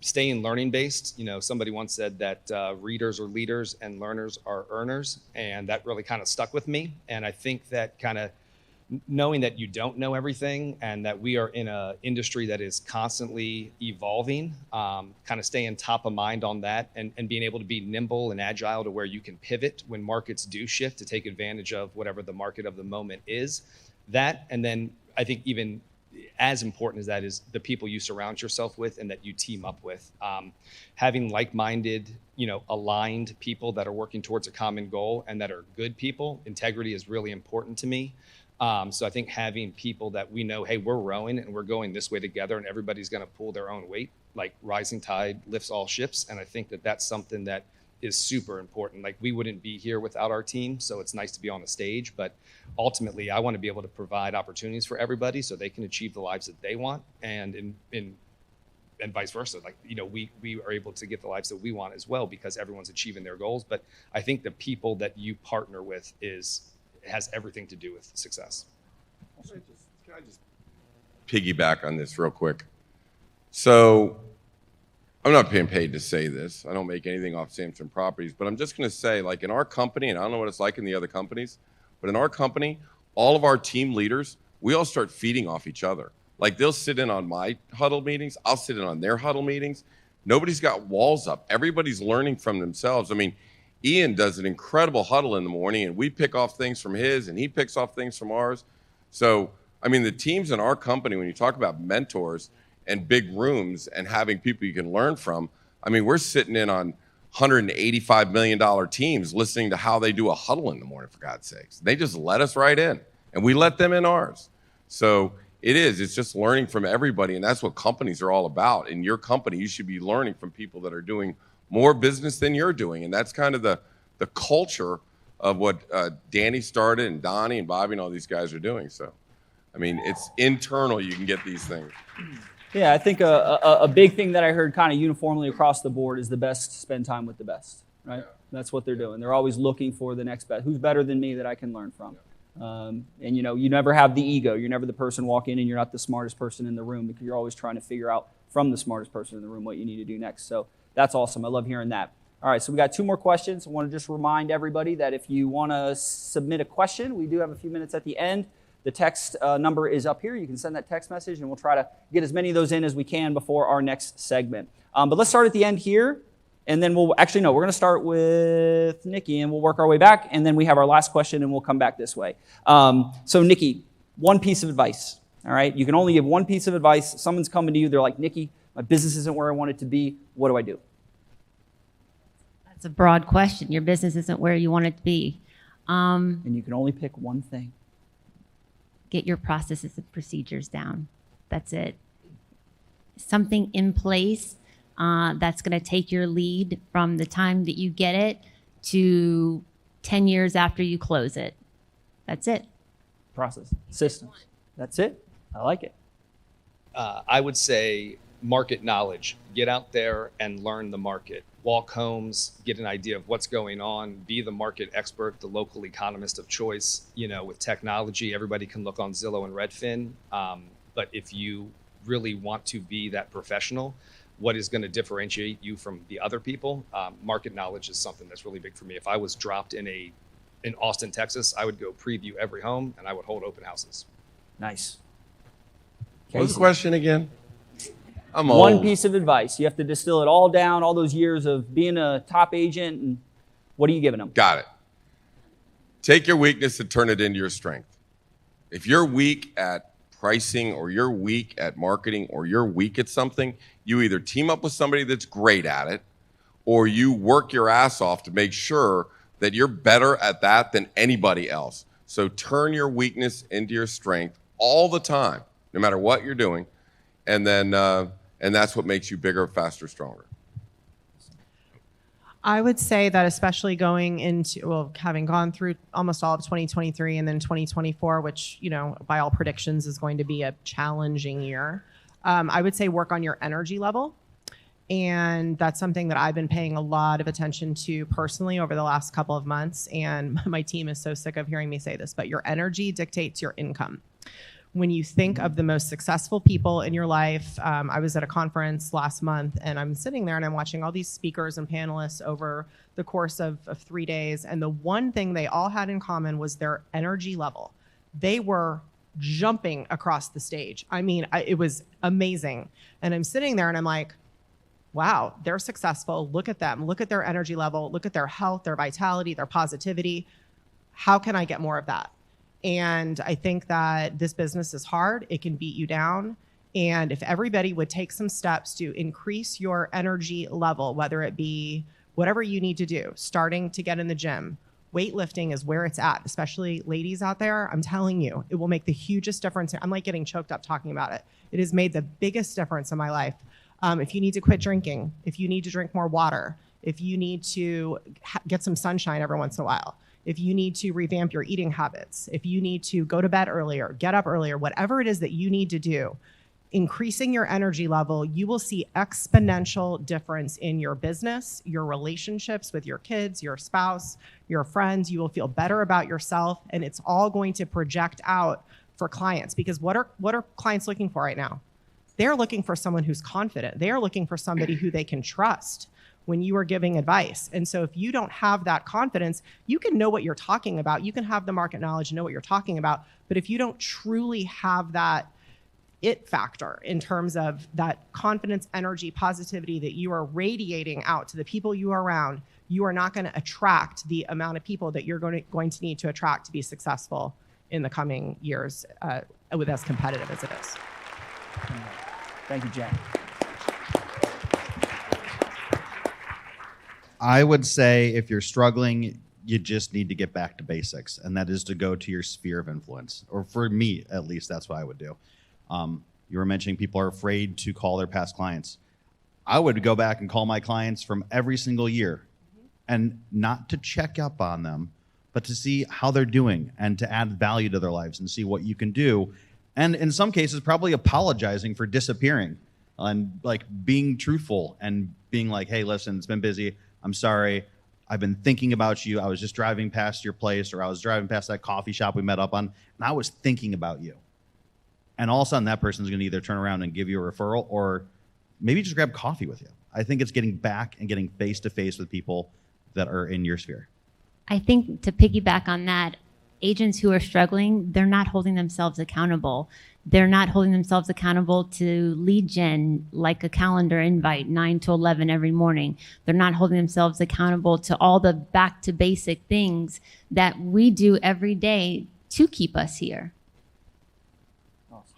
Speaker 7: Staying learning-based. Somebody once said that readers are leaders and learners are earners, and that really kind of stuck with me. And I think that kind of knowing that you don't know everything and that we are in an industry that is constantly evolving, kind of staying top of mind on that and being able to be nimble and agile to where you can pivot when markets do shift to take advantage of whatever the market of the moment is. That, and then I think even as important as that is the people you surround yourself with and that you team up with. Having like-minded, aligned people that are working towards a common goal and that are good people. Integrity is really important to me. So I think having people that we know, hey, we're rowing and we're going this way together and everybody's going to pull their own weight, like rising tide lifts all ships. And I think that that's something that is super important. Like we wouldn't be here without our team. So it's nice to be on the stage, but ultimately I want to be able to provide opportunities for everybody so they can achieve the lives that they want. And vice versa. Like, we are able to get the lives that we want as well because everyone's achieving their goals. But I think the people that you partner with has everything to do with success.
Speaker 6: Can I just piggyback on this real quick? So I'm not being paid to say this. I don't make anything off Samson Properties, but I'm just going to say, like in our company, and I don't know what it's like in the other companies, but in our company, all of our team leaders, we all start feeding off each other. Like they'll sit in on my huddle meetings. I'll sit in on their huddle meetings. Nobody's got walls up. Everybody's learning from themselves. I mean, Ian does an incredible huddle in the morning, and we pick off things from his, and he picks off things from ours. So, I mean, the teams in our company, when you talk about mentors and big rooms and having people you can learn from, I mean, we're sitting in on $185 million teams listening to how they do a huddle in the morning, for God's sakes. They just let us right in, and we let them in ours. So it's just learning from everybody, and that's what companies are all about. In your company, you should be learning from people that are doing more business than you're doing, and that's kind of the culture of what Danny started and Donnie and Bobby and all these guys are doing. So, I mean, it's internal. You can get these things.
Speaker 2: Yeah, I think a big thing that I heard kind of uniformly across the board is the best spend time with the best, right? That's what they're doing. They're always looking for the next best. Who's better than me that I can learn from? And you never have the ego. You're never the person walk in and you're not the smartest person in the room, because you're always trying to figure out from the smartest person in the room what you need to do next. So that's awesome. I love hearing that. All right, so we got 2 more questions. I want to just remind everybody that if you want to submit a question, we do have a few minutes at the end. The text number is up here. You can send that text message, and we'll try to get as many of those in as we can before our next segment. But let's start at the end here, and then we're going to start with Nikki, and we'll work our way back, and then we have our last question, and we'll come back this way. So Nikki, one piece of advice, all right? You can only give one piece of advice. Someone's coming to you. They're like, Nikki, my business isn't where I want it to be. What do I do?
Speaker 5: That's a broad question. Your business isn't where you want it to be.
Speaker 2: And you can only pick one thing.
Speaker 5: Get your processes and procedures down. That's it. Something in place that's going to take your lead from the time that you get it to 10 years after you close it. That's it.
Speaker 2: Process, systems. That's it. I like it.
Speaker 7: I would say market knowledge. Get out there and learn the market. Walk homes, get an idea of what's going on, be the market expert, the local economist of choice. With technology, everybody can look on Zillow and Redfin. But if you really want to be that professional, what is going to differentiate you from the other people? Market knowledge is something that's really big for me. If I was dropped in Austin, Texas, I would go preview every home and I would hold open houses.
Speaker 2: Nice.
Speaker 6: What was the question again? I'm
Speaker 2: One
Speaker 6: old.
Speaker 2: piece of advice. You have to distill it all down, all those years of being a top agent, and what are you giving them?
Speaker 6: Got it. Take your weakness and turn it into your strength. If you're weak at pricing, or you're weak at marketing, or you're weak at something, you either team up with somebody that's great at it, or you work your ass off to make sure that you're better at that than anybody else. So turn your weakness into your strength all the time, no matter what you're doing. And then, and that's what makes you bigger, faster, stronger.
Speaker 4: I would say that especially going into, having gone through almost all of 2023 and then 2024, which, by all predictions is going to be a challenging year. I would say work on your energy level. And that's something that I've been paying a lot of attention to personally over the last couple of months. And my team is so sick of hearing me say this, but your energy dictates your income. When you think of the most successful people in your life, I was at a conference last month and I'm sitting there and I'm watching all these speakers and panelists over the course of 3 days. And the one thing they all had in common was their energy level. They were jumping across the stage. I mean, it was amazing. And I'm sitting there and I'm like, wow, they're successful. Look at them. Look at their energy level. Look at their health, their vitality, their positivity. How can I get more of that? And I think that this business is hard. It can beat you down. And if everybody would take some steps to increase your energy level, whether it be whatever you need to do, starting to get in the gym, weightlifting is where it's at, especially ladies out there. I'm telling you, it will make the hugest difference. I'm like getting choked up talking about it. It has made the biggest difference in my life. If you need to quit drinking, if you need to drink more water, if you need to get some sunshine every once in a while, if you need to revamp your eating habits, if you need to go to bed earlier, get up earlier, whatever it is that you need to do, increasing your energy level, you will see exponential difference in your business, your relationships with your kids, your spouse, your friends. You will feel better about yourself, and it's all going to project out for clients. Because what are clients looking for right now? They're looking for someone who's confident. They are looking for somebody who they can trust when you are giving advice. And so if you don't have that confidence, you can know what you're talking about. You can have the market knowledge and know what you're talking about. But if you don't truly have that it factor in terms of that confidence, energy, positivity that you are radiating out to the people you are around, you are not going to attract the amount of people that you're going to need to attract to be successful in the coming years with as competitive as it is.
Speaker 2: Thank you, Jen.
Speaker 3: I would say if you're struggling, you just need to get back to basics, and that is to go to your sphere of influence. Or for me, at least, that's what I would do. You were mentioning people are afraid to call their past clients. I would go back and call my clients from every single year, and not to check up on them, but to see how they're doing and to add value to their lives and see what you can do. And in some cases, probably apologizing for disappearing and like being truthful and being like, hey, listen, it's been busy. I'm sorry. I've been thinking about you. I was just driving past your place, or I was driving past that coffee shop we met up on, and I was thinking about you. And all of a sudden, that person's going to either turn around and give you a referral or maybe just grab coffee with you. I think it's getting back and getting face-to-face with people that are in your sphere.
Speaker 5: I think to piggyback on that, agents who are struggling, they're not holding themselves accountable. They're not holding themselves accountable to lead gen like a calendar invite 9 to 11 every morning. They're not holding themselves accountable to all the back to basic things that we do every day to keep us here.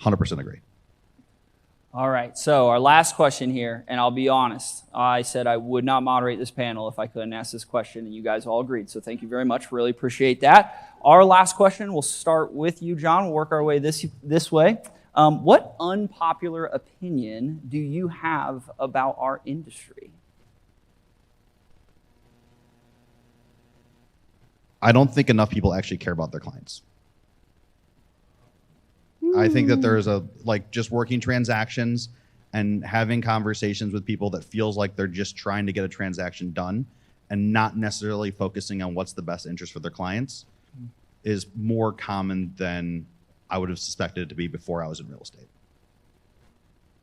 Speaker 3: 100% agree.
Speaker 2: All right, so our last question here, and I'll be honest, I said I would not moderate this panel if I couldn't ask this question, and you guys all agreed, so thank you very much. Really appreciate that. Our last question, we'll start with you, John. We'll work our way this way. What unpopular opinion do you have about our industry?
Speaker 3: I don't think enough people actually care about their clients. I think that there's just working transactions and having conversations with people that feels like they're just trying to get a transaction done and not necessarily focusing on what's the best interest for their clients is more common than I would have suspected it to be before I was in real estate.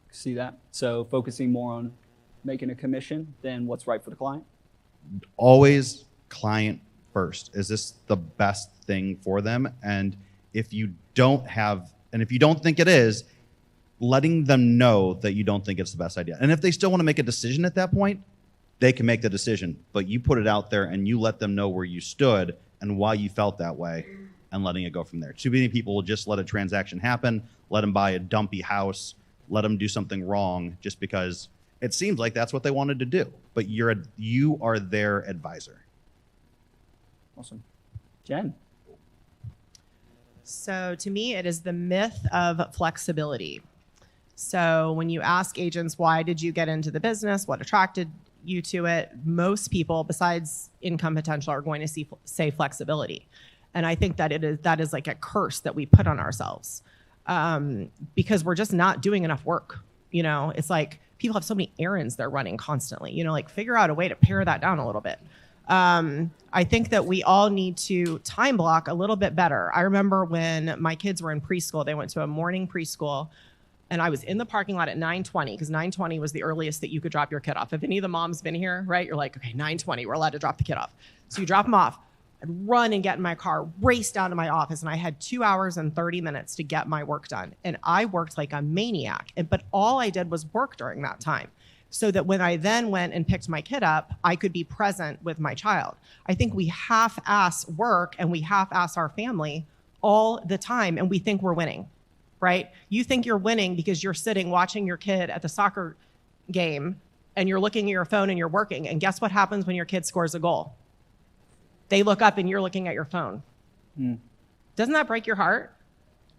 Speaker 2: See that? So focusing more on making a commission than what's right for the client?
Speaker 3: Always client first. Is this the best thing for them? And if you don't think it is, letting them know that you don't think it's the best idea. And if they still want to make a decision at that point, they can make the decision. But you put it out there and you let them know where you stood and why you felt that way and letting it go from there. Too many people will just let a transaction happen, let them buy a dumpy house, let them do something wrong just because it seems like that's what they wanted to do. But you are their advisor.
Speaker 2: Awesome. Jen?
Speaker 4: So to me, it is the myth of flexibility. So when you ask agents, why did you get into the business? What attracted you to it? Most people, besides income potential, are going to say flexibility. And I think that is like a curse that we put on ourselves because we're just not doing enough work. It's like people have so many errands they're running constantly, figure out a way to pare that down a little bit. I think that we all need to time block a little bit better. I remember when my kids were in preschool, they went to a morning preschool, and I was in the parking lot at 9:20 because 9:20 was the earliest that you could drop your kid off. If any of the moms been here, right? You're like, okay, 9:20, we're allowed to drop the kid off. So you drop them off. I'd run and get in my car, race down to my office, and I had 2 hours and 30 minutes to get my work done. And I worked like a maniac, but all I did was work during that time, so that when I then went and picked my kid up, I could be present with my child. I think we half-ass work and we half-ass our family all the time, and we think we're winning, right? You think you're winning because you're sitting watching your kid at the soccer game and you're looking at your phone and you're working, and guess what happens when your kid scores a goal? They look up and you're looking at your phone. Doesn't that break your heart?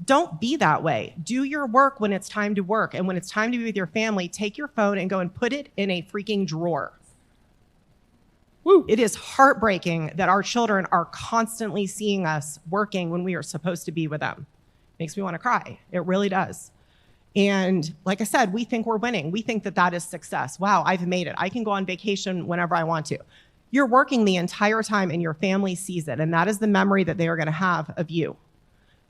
Speaker 4: Don't be that way. Do your work when it's time to work. And when it's time to be with your family, take your phone and go and put it in a freaking drawer. Woo. It is heartbreaking that our children are constantly seeing us working when we are supposed to be with them. Makes me want to cry. It really does. And like I said, we think we're winning. We think that that is success. Wow, I've made it. I can go on vacation whenever I want to. You're working the entire time and your family sees it. And that is the memory that they are going to have of you.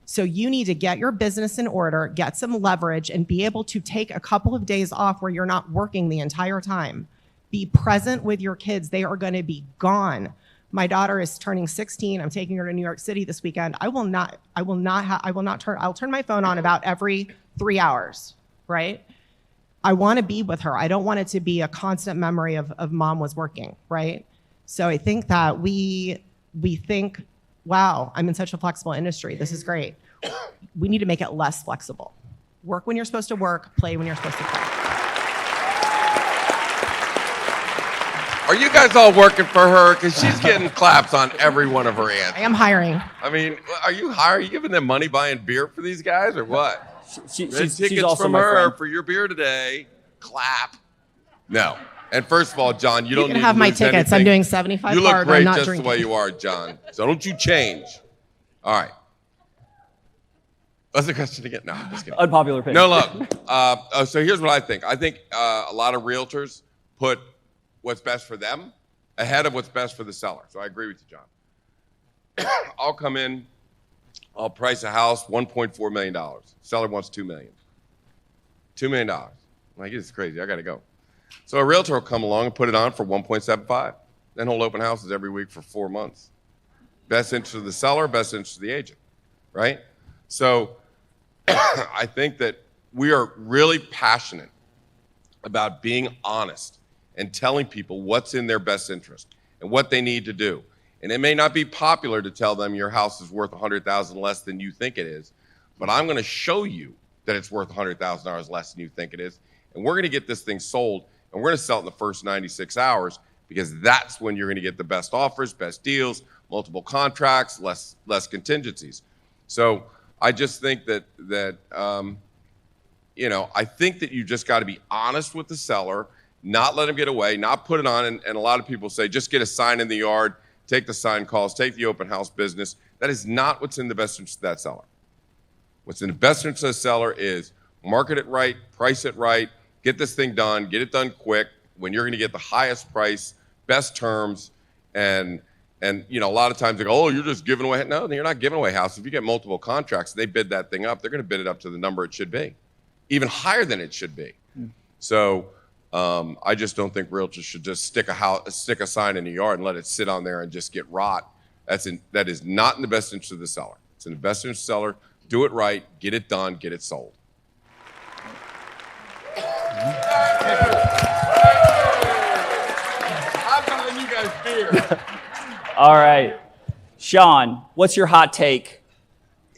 Speaker 4: So you need to get your business in order, get some leverage, and be able to take a couple of days off where you're not working the entire time. Be present with your kids. They are going to be gone. My daughter is turning 16. I'm taking her to New York City this weekend. I'll turn my phone on about every 3 hours, right? I want to be with her. I don't want it to be a constant memory of mom was working, right? So I think that we think, wow, I'm in such a flexible industry. This is great. We need to make it less flexible. Work when you're supposed to work, play when you're supposed to play.
Speaker 6: Are you guys all working for her? Because she's getting claps on every one of her answers.
Speaker 4: I am hiring.
Speaker 6: I mean, are you hiring? Are you giving them money buying beer for these guys or what?
Speaker 2: She's
Speaker 6: tickets
Speaker 2: also
Speaker 6: from
Speaker 2: my
Speaker 6: her
Speaker 2: friend.
Speaker 6: for your beer today. Clap. No. And first of all, John, you don't
Speaker 4: can
Speaker 6: need
Speaker 4: have
Speaker 6: to
Speaker 4: my
Speaker 6: lose
Speaker 4: tickets.
Speaker 6: anything.
Speaker 4: I'm doing 75
Speaker 6: You look
Speaker 4: hard.
Speaker 6: great
Speaker 4: I'm not
Speaker 6: just
Speaker 4: drinking.
Speaker 6: the way you are, John. So don't you change. All right. What's the question again? No, I'm just kidding.
Speaker 2: Unpopular opinion.
Speaker 6: No, look. So here's what I think. I think a lot of realtors put what's best for them ahead of what's best for the seller. So I agree with you, John. I'll come in, I'll price a house $1.4 million. Seller wants $2 million. $2 million. I'm like, this is crazy. I got to go. So a realtor will come along and put it on for 1.75. Then he'll open houses every week for 4 months. Best interest of the seller, best interest of the agent, right? So I think that we are really passionate about being honest and telling people what's in their best interest and what they need to do. And it may not be popular to tell them your house is worth $100,000 less than you think it is, but I'm going to show you that it's worth $100,000 less than you think it is. And we're going to get this thing sold, and we're going to sell it in the first 96 hours because that's when you're going to get the best offers, best deals, multiple contracts, less contingencies. So I just think that I think that you just got to be honest with the seller, not let them get away, not put it on. And a lot of people say, just get a sign in the yard, take the sign calls, take the open house business. That is not what's in the best interest of that seller. What's in the best interest of the seller is market it right, price it right, get this thing done, get it done quick when you're going to get the highest price, best terms, and a lot of times they go, oh, you're just giving away. No, you're not giving away houses. If you get multiple contracts, they bid that thing up, they're going to bid it up to the number it should be, even higher than it should be. So I just don't think realtors should just stick a sign in the yard and let it sit on there and just get rot. That is not in the best interest of the seller. It's in the best interest of the seller. Do it right, get it done, get it sold.
Speaker 8: I'm telling you guys beer.
Speaker 2: All right. Sean, what's your hot take?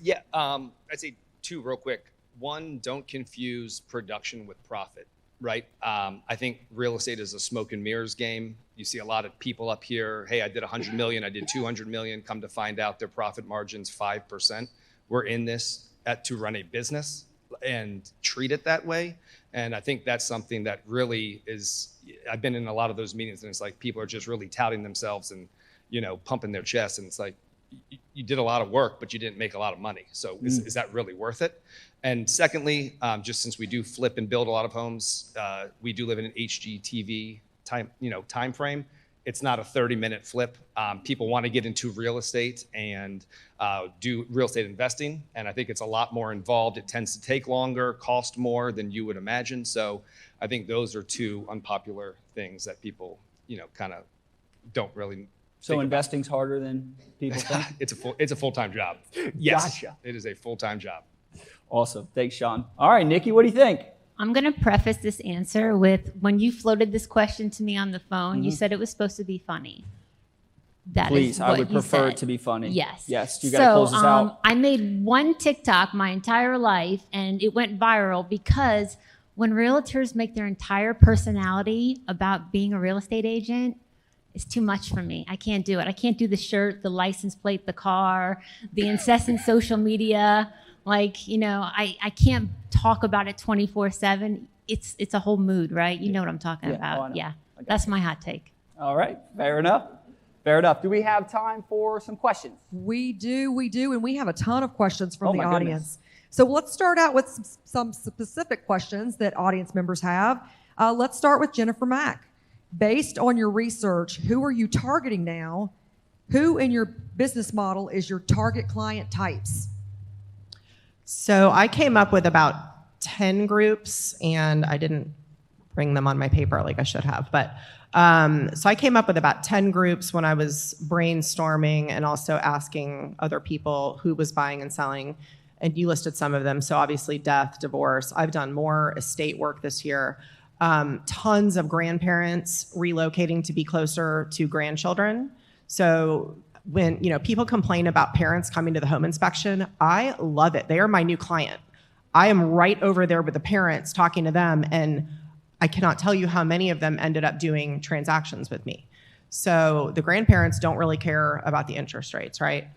Speaker 7: Yeah, I'd say two real quick. One, don't confuse production with profit, right? I think real estate is a smoke and mirrors game. You see a lot of people up here, hey, I did 100 million, I did 200 million, come to find out their profit margin's 5%. We're in this to run a business and treat it that way. And I think that's something that really is, I've been in a lot of those meetings and it's like people are just really touting themselves and, pumping their chest. And it's like, you did a lot of work, but you didn't make a lot of money. So is that really worth it? And secondly, just since we do flip and build a lot of homes, we do live in an HGTV time frame. It's not a 30-minute flip. People want to get into real estate and do real estate investing, and I think it's a lot more involved. It tends to take longer, cost more than you would imagine. So I think those are two unpopular things that people, kind of don't really.
Speaker 2: So investing's harder than people think?
Speaker 7: It's a full-time job. Yes,
Speaker 2: Gotcha.
Speaker 7: It is a full-time job.
Speaker 2: Awesome. Thanks, Sean. All right, Nikki, what do you think?
Speaker 5: I'm going to preface this answer with when you floated this question to me on the phone, you said it was supposed to be funny.
Speaker 2: Please, I would prefer it to be funny.
Speaker 5: Yes.
Speaker 2: Yes, you got to close this out.
Speaker 5: I made one TikTok my entire life, and it went viral because when realtors make their entire personality about being a real estate agent, it's too much for me. I can't do it. I can't do the shirt, the license plate, the car, the incessant social media. I can't talk about it 24/7. It's a whole mood, right? You know what I'm talking about. Yeah, that's my hot take.
Speaker 2: All right, fair enough. Fair enough. Do we have time for some questions?
Speaker 1: We do, and we have a ton of questions from the
Speaker 2: my
Speaker 1: audience.
Speaker 2: goodness.
Speaker 1: So let's start out with some specific questions that audience members have. Let's start with Jennifer Mack. Based on your research, who are you targeting now? Who in your business model is your target client types?
Speaker 4: So I came up with about 10 groups, and I didn't bring them on my paper like I should have. But so I came up with about 10 groups when I was brainstorming and also asking other people who was buying and selling. And you listed some of them. So obviously death, divorce. I've done more estate work this year. Tons of grandparents relocating to be closer to grandchildren. So when people complain about parents coming to the home inspection, I love it. They are my new client. I am right over there with the parents talking to them, and I cannot tell you how many of them ended up doing transactions with me. So the grandparents don't really care about the interest rates, right?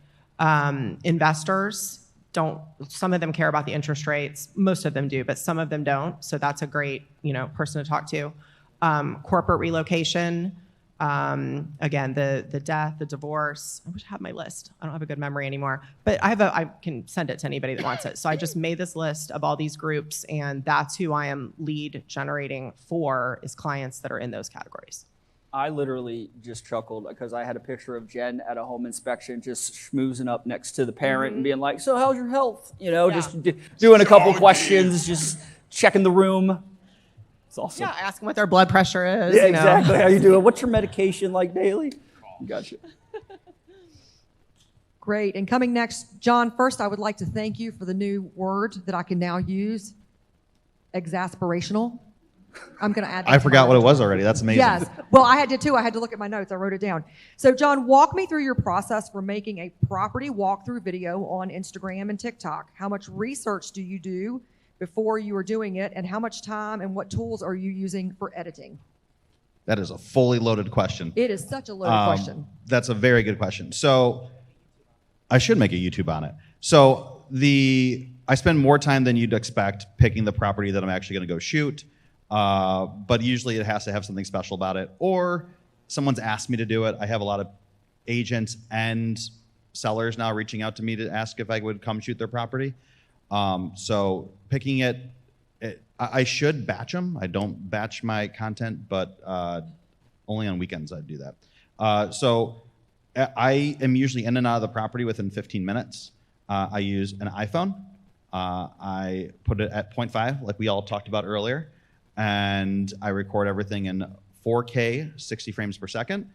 Speaker 4: Investors don't, some of them care about the interest rates. Most of them do, but some of them don't. So that's a great, person to talk to. Corporate relocation. Again, the death, the divorce. I wish I had my list. I don't have a good memory anymore, but I can send it to anybody that wants it. So I just made this list of all these groups, and that's who I am lead generating for, is clients that are in those categories.
Speaker 2: I literally just chuckled because I had a picture of Jen at a home inspection just schmoozing up next to the parent and being like, so how's your health? You know, just doing a couple questions, just checking the room. It's awesome.
Speaker 4: Yeah, asking what their blood pressure is.
Speaker 2: Yeah,
Speaker 4: you know.
Speaker 2: exactly. How you doing? What's your medication like daily? Gotcha.
Speaker 1: Great. And coming next, John, first I would like to thank you for the new word that I can now use, exasperational. I'm going to add that
Speaker 3: I
Speaker 1: to
Speaker 3: forgot
Speaker 1: my
Speaker 3: what it was
Speaker 1: repertoire.
Speaker 3: already. That's amazing.
Speaker 1: Yes. Well, I had to too. I had to look at my notes. I wrote it down. So, John, walk me through your process for making a property walkthrough video on Instagram and TikTok. How much research do you do before you are doing it, and how much time and what tools are you using for editing?
Speaker 3: That is a fully loaded question.
Speaker 1: It is such a loaded question.
Speaker 3: That's a very good question. So I should make a YouTube on it. So I spend more time than you'd expect picking the property that I'm actually going to go shoot. But usually it has to have something special about it, or someone's asked me to do it. I have a lot of agents and sellers now reaching out to me to ask if I would come shoot their property. So picking I should batch them. I don't batch my content, but only on weekends I do that. So I am usually in and out of the property within 15 minutes. I use an iPhone. I put it at 0.5, like we all talked about earlier. And I record everything in 4K, 60 frames per second,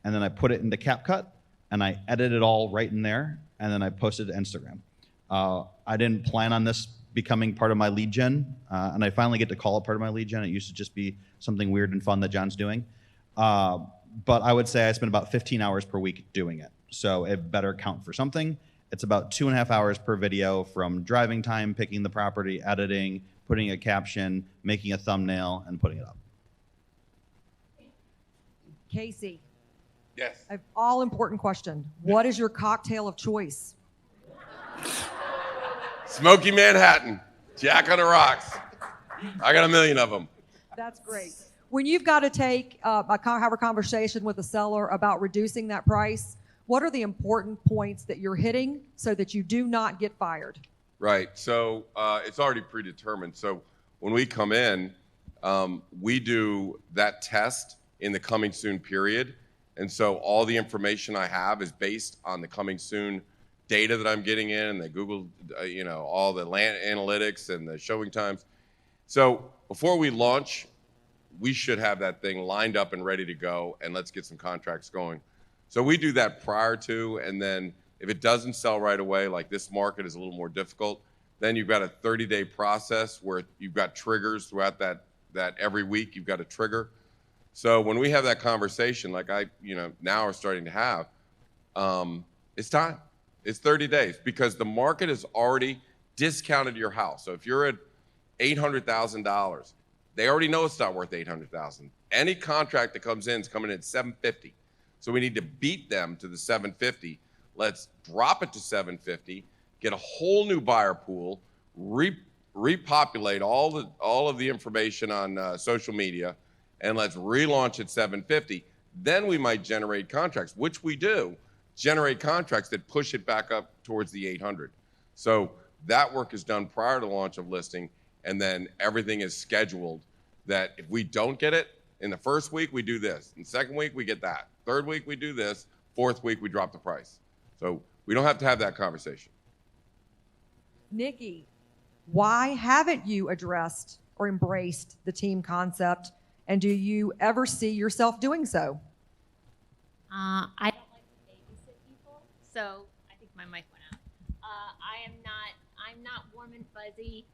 Speaker 3: and then I put it into CapCut, and I edit it all right in there, and then I post it to Instagram. I didn't plan on this becoming part of my lead gen, and I finally get to call it part of my lead gen. It used to just be something weird and fun that John's doing. But I would say I spend about 15 hours per week doing it, so it better count for something. It's about 2.5 hours per video, from driving time, picking the property, editing, putting a caption, making a thumbnail, and putting it up.
Speaker 1: Casey.
Speaker 6: Yes.
Speaker 1: An all-important question. What is your cocktail of choice?
Speaker 6: Smoky Manhattan, Jack on the Rocks. I got a million of them.
Speaker 1: That's great. When you've got to have a conversation with a seller about reducing that price, what are the important points that you're hitting so that you do not get fired?
Speaker 6: Right. So it's already predetermined. So when we come in, we do that test in the coming soon period. And so all the information I have is based on the coming soon data that I'm getting in, the Google, all the land analytics and the showing times. So before we launch, we should have that thing lined up and ready to go, and let's get some contracts going. So we do that prior to, and then if it doesn't sell right away, like this market is a little more difficult, then you've got a 30-day process where you've got triggers throughout that every week you've got a trigger. So when we have that conversation, like now are starting to have, it's time. It's 30 days because the market has already discounted your house. So if you're at $800,000, they already know it's not worth $800,000. Any contract that comes in is coming in at $750,000. So we need to beat them to the $750,000. Let's drop it to $750,000, get a whole new buyer pool, repopulate all of the information on social media, and let's relaunch at $750,000. Then we might generate contracts, which we do, generate contracts that push it back up towards the $800,000. So that work is done prior to launch of listing, and then everything is scheduled that if we don't get it, in the first week we do this, in the second week we get that, third week we do this, fourth week we drop the price. So we don't have to have that conversation.
Speaker 1: Nikki, why haven't you addressed or embraced the team concept, and do you ever see yourself doing so?
Speaker 5: I don't like to babysit people, so I think my mic went out. I'm not warm and fuzzy.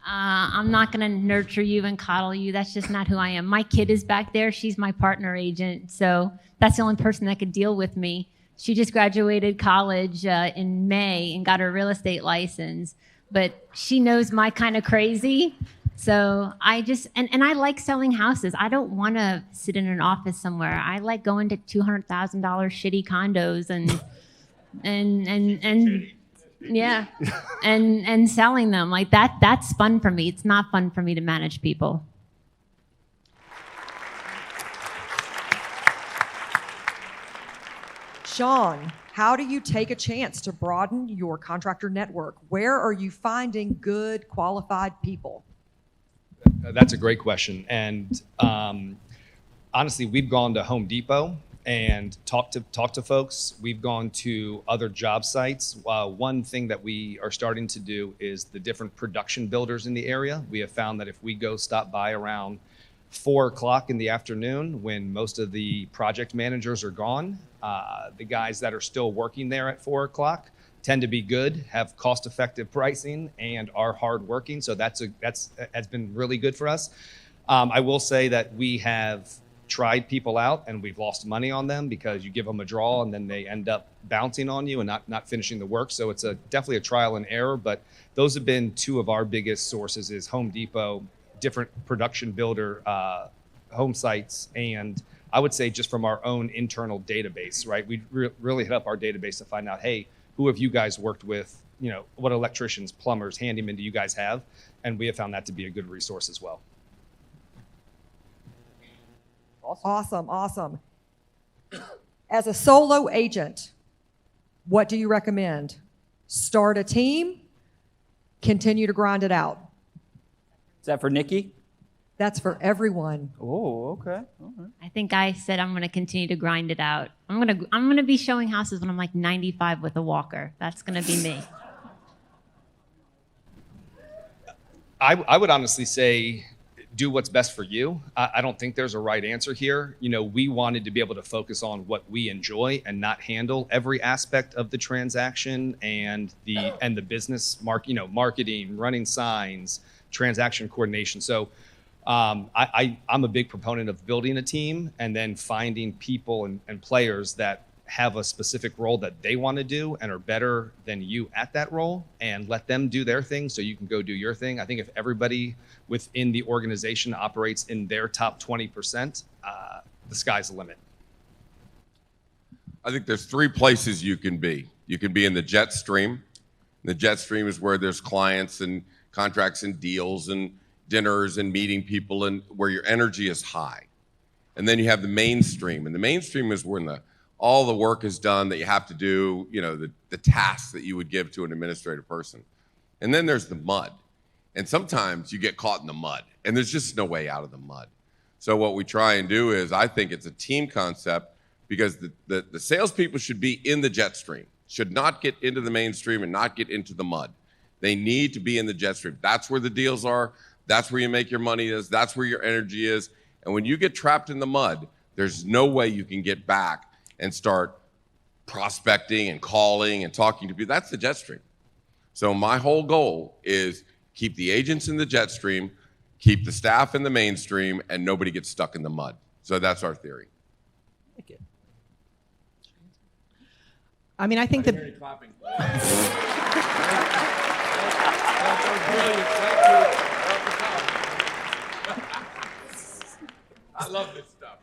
Speaker 5: I'm not going to nurture you and coddle you. That's just not who I am. My kid is back there. She's my partner agent, so that's the only person that could deal with me. She just graduated college in May and got her real estate license, but she knows my kind of crazy. So I just, and I like selling houses. I don't want to sit in an office somewhere. I like going to $200,000 shitty condos and selling them like that. That's fun for me. It's not fun for me to manage people.
Speaker 1: Sean, how do you take a chance to broaden your contractor network? Where are you finding good, qualified people?
Speaker 7: That's a great question. And honestly, we've gone to Home Depot and talked to folks. We've gone to other job sites. One thing that we are starting to do is the different production builders in the area. We have found that if we go stop by around 4 o'clock in the afternoon, when most of the project managers are gone, the guys that are still working there at 4 o'clock tend to be good, have cost-effective pricing, and are hardworking. So that's has been really good for us. I will say that we have tried people out and we've lost money on them because you give them a draw and then they end up bouncing on you and not finishing the work. So it's definitely a trial and error, but those have been two of our biggest sources is Home Depot, different production builder home sites, and I would say just from our own internal database, right? We really hit up our database to find out, hey, who have you guys worked with? You know, what electricians, plumbers, handymen do you guys have? And we have found that to be a good resource as well.
Speaker 1: Awesome. As a solo agent, what do you recommend? Start a team, continue to grind it out.
Speaker 2: Is that for Nikki?
Speaker 1: That's for everyone.
Speaker 2: Oh, okay. All right.
Speaker 5: I think I said I'm going to continue to grind it out. I'm going to be showing houses when I'm like 95 with a walker. That's going to be me.
Speaker 7: I would honestly say do what's best for you. I don't think there's a right answer here. You know, we wanted to be able to focus on what we enjoy and not handle every aspect of the transaction and the business marketing, running signs, transaction coordination. So I'm a big proponent of building a team and then finding people and players that have a specific role that they want to do and are better than you at that role, and let them do their thing so you can go do your thing. I think if everybody within the organization operates in their top 20%, the sky's the limit.
Speaker 6: I think there's 3 places you can be. You can be in the jet stream. The jet stream is where there's clients and contracts and deals and dinners and meeting people and where your energy is high. And then you have the mainstream. And the mainstream is when all the work is done that you have to do, you know, the tasks that you would give to an administrative person. And then there's the mud. And sometimes you get caught in the mud and there's just no way out of the mud. So what we try and do is, I think it's a team concept, because the salespeople should be in the jet stream, should not get into the mainstream and not get into the mud. They need to be in the jet stream. That's where the deals are. That's where you make your money is. That's where your energy is. And when you get trapped in the mud, there's no way you can get back and start prospecting and calling and talking to people. That's the jet stream. So my whole goal is keep the agents in the jet stream, keep the staff in the mainstream, and nobody gets stuck in the mud. So that's our theory.
Speaker 4: I mean, I think that
Speaker 6: I love this stuff.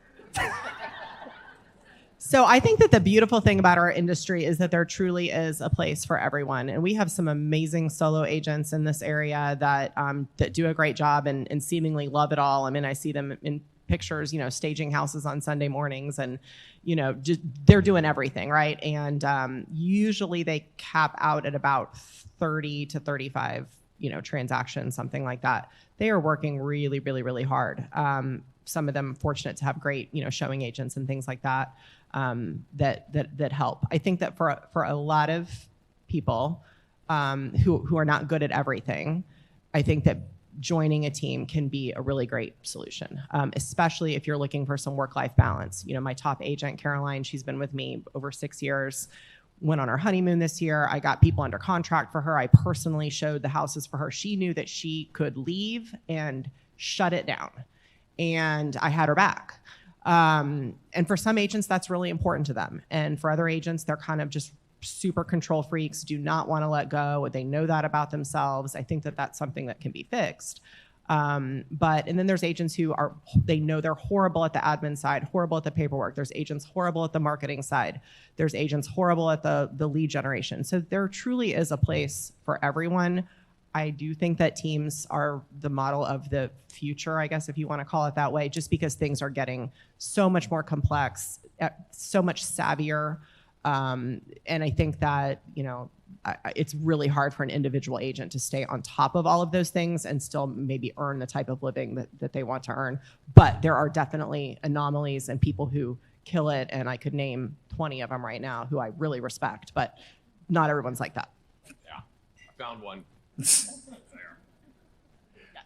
Speaker 4: So I think that the beautiful thing about our industry is that there truly is a place for everyone. And we have some amazing solo agents in this area that do a great job and seemingly love it all. I mean, I see them in pictures, you know, staging houses on Sunday mornings and, you know, they're doing everything, right? And usually they cap out at about 30 to 35, you know, transactions, something like that. They are working really, really, really hard. Some of them fortunate to have great, you know, showing agents and things like that. That help. I think that for a lot of people who are not good at everything, I think that joining a team can be a really great solution, especially if you're looking for some work-life balance. You know, my top agent, Caroline, she's been with me over 6 years, went on our honeymoon this year. I got people under contract for her. I personally showed the houses for her. She knew that she could leave and shut it down, and I had her back. And for some agents, that's really important to them. And for other agents, they're kind of just super control freaks, do not want to let go. They know that about themselves. I think that that's something that can be fixed. And then there's agents who they know they're horrible at the admin side, horrible at the paperwork. There's agents horrible at the marketing side. There's agents horrible at the lead generation. So there truly is a place for everyone. I do think that teams are the model of the future, I guess, if you want to call it that way, just because things are getting so much more complex, so much savvier. And I think that, you know, it's really hard for an individual agent to stay on top of all of those things and still maybe earn the type of living that they want to earn. But there are definitely anomalies and people who kill it, and I could name 20 of them right now who I really respect, but not everyone's like that.
Speaker 6: Yeah, I found one.
Speaker 4: Yeah,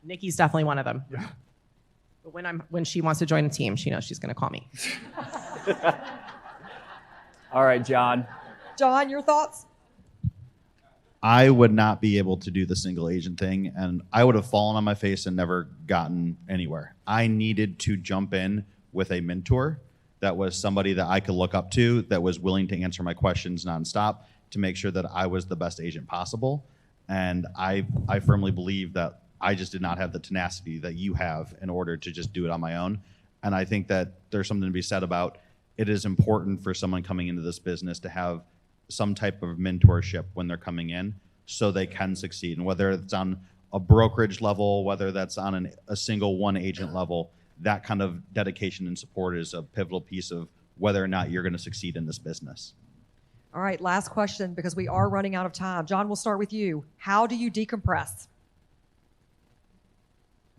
Speaker 4: Nikki's definitely one of them. Yeah. But when she wants to join a team, she knows she's going to call me.
Speaker 2: All right, John.
Speaker 1: John, your thoughts?
Speaker 3: I would not be able to do the single agent thing, and I would have fallen on my face and never gotten anywhere. I needed to jump in with a mentor that was somebody that I could look up to, that was willing to answer my questions nonstop to make sure that I was the best agent possible. And I firmly believe that I just did not have the tenacity that you have in order to just do it on my own. And I think that there's something to be said about it is important for someone coming into this business to have some type of mentorship when they're coming in so they can succeed. And whether it's on a brokerage level, whether that's on a single one agent level, that kind of dedication and support is a pivotal piece of whether or not you're going to succeed in this business.
Speaker 1: All right, last question because we are running out of time. John, we'll start with you. How do you decompress?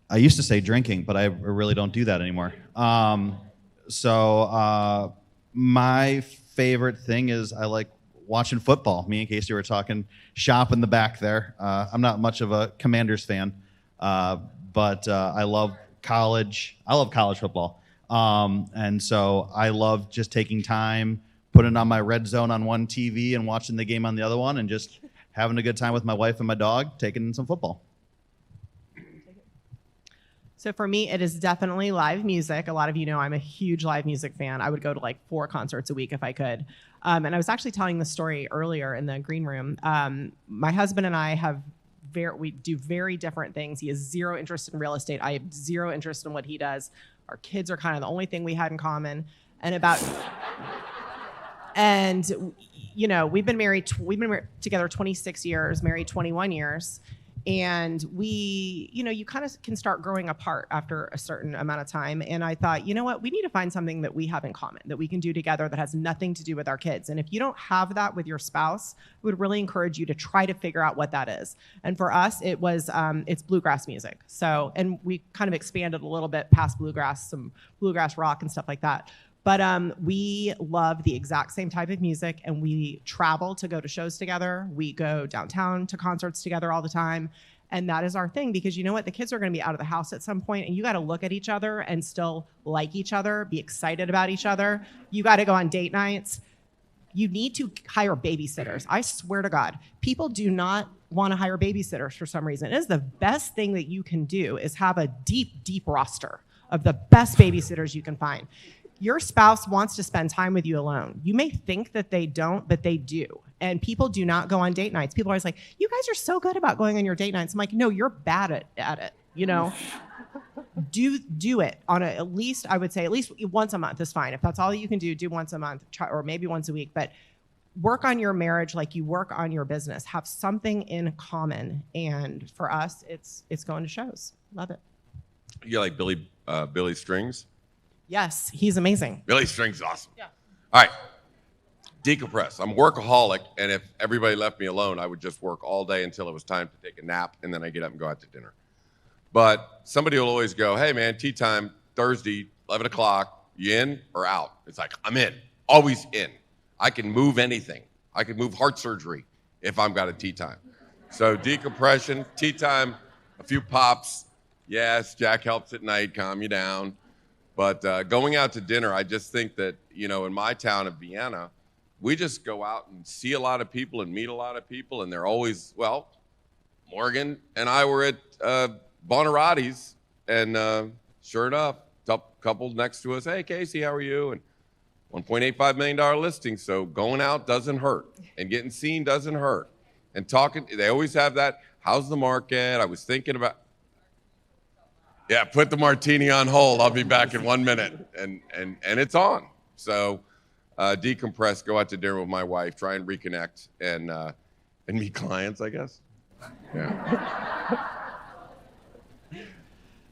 Speaker 3: I used to say drinking, but I really don't do that anymore. My favorite thing is I like watching football. Me and Casey were talking shop in the back there. I'm not much of a Commanders fan, but I love college. I love college football. And so I love just taking time, putting on my red zone on one TV and watching the game on the other one and just having a good time with my wife and my dog, taking in some football.
Speaker 4: So for me, it is definitely live music. A lot of you know I'm a huge live music fan. I would go to like 4 concerts a week if I could. And I was actually telling the story earlier in the green room. My husband and I we do very different things. He has zero interest in real estate. I have zero interest in what he does. Our kids are kind of the only thing we had in common. And you know, we've been married together 26 years, married 21 years. And we, you know, you kind of can start growing apart after a certain amount of time. And I thought, you know what, we need to find something that we have in common, that we can do together that has nothing to do with our kids. And if you don't have that with your spouse, I would really encourage you to try to figure out what that is. And for us, it was, it's bluegrass music. So, and we kind of expanded a little bit past bluegrass, some bluegrass rock and stuff like that. But we love the exact same type of music, and we travel to go to shows together. We go downtown to concerts together all the time. And that is our thing, because you know what? The kids are going to be out of the house at some point, and you got to look at each other and still like each other, be excited about each other. You got to go on date nights. You need to hire babysitters. I swear to God, people do not want to hire babysitters for some reason. It is the best thing that you can do is have a deep, deep roster of the best babysitters you can find. Your spouse wants to spend time with you alone. You may think that they don't, but they do. And people do not go on date nights. People are always like, you guys are so good about going on your date nights. I'm like, no, you're bad at it. You know, do it on at least, I would say at least once a month is fine. If that's all you can do once a month, or maybe once a week, but work on your marriage like you work on your business. Have something in common. And for us, it's going to shows. Love it.
Speaker 6: You like Billy Strings?
Speaker 4: Yes, he's amazing.
Speaker 6: Billy Strings is awesome.
Speaker 4: Yeah.
Speaker 6: All right. Decompress. I'm a workaholic, and if everybody left me alone, I would just work all day until it was time to take a nap, and then I get up and go out to dinner. But somebody will always go, hey, man, tea time, Thursday, 11 o'clock, you in or out? It's like, I'm in. Always in. I can move anything. I can move heart surgery if I've got a tea time. So decompression, tea time, a few pops. Yes, Jack helps at night, calm you down. But going out to dinner, I just think that, you know, in my town of Vienna, we just go out and see a lot of people and meet a lot of people. And they're always, well, Morgan and I were at Bonaratti's, and sure enough, couple next to us, hey, Casey, how are you? And $1.85 million listing. So going out doesn't hurt, and getting seen doesn't hurt. And talking, they always have that, how's the market? I was thinking about, yeah, put the martini on hold. I'll be back in 1 minute. And it's on. So decompress, go out to dinner with my wife, try and reconnect, and meet clients, I guess. Yeah.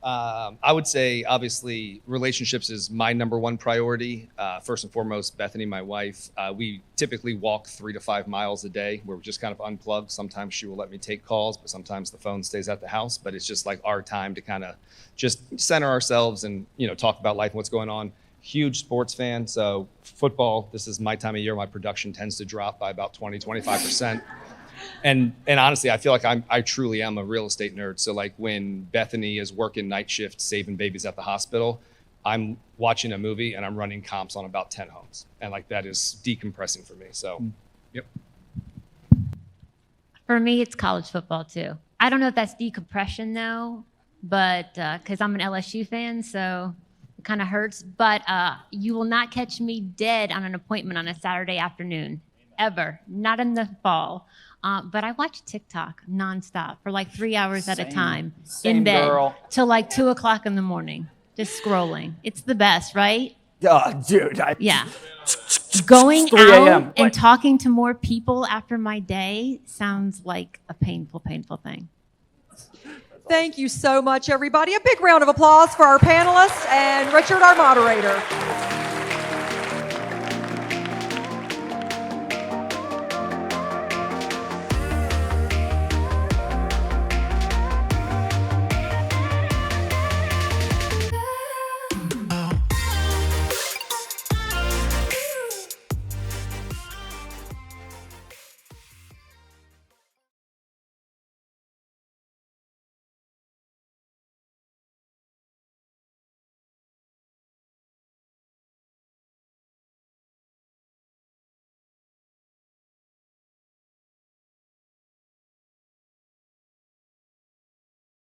Speaker 7: I would say, obviously, relationships is my number one priority. First and foremost, Bethany, my wife, we typically walk 3 to 5 miles a day where we just kind of unplug. Sometimes she will let me take calls, but sometimes the phone stays at the house. But it's just like our time to kind of just center ourselves and, talk about life and what's going on. Huge sports fan. So football, this is my time of year. My production tends to drop by about 20-25%. And honestly, I feel like I truly am a real estate nerd. So like when Bethany is working night shift, saving babies at the hospital, I'm watching a movie and I'm running comps on about 10 homes. And like that is decompressing for me. So, yep.
Speaker 5: For me, it's college football too. I don't know if that's decompression though, but because I'm an LSU fan, so it kind of hurts. But you will not catch me dead on an appointment on a Saturday afternoon, ever. Not in the fall. But I watch TikTok nonstop for like 3 hours at a time in bed till like 2 o'clock in the morning, just scrolling. It's the best, right?
Speaker 2: Dude.
Speaker 5: Yeah. Going
Speaker 2: 3 a.m.
Speaker 5: out and talking to more people after my day sounds like a painful, painful thing.
Speaker 1: Thank you so much, everybody. A big round of applause for our panelists and Richard, our moderator.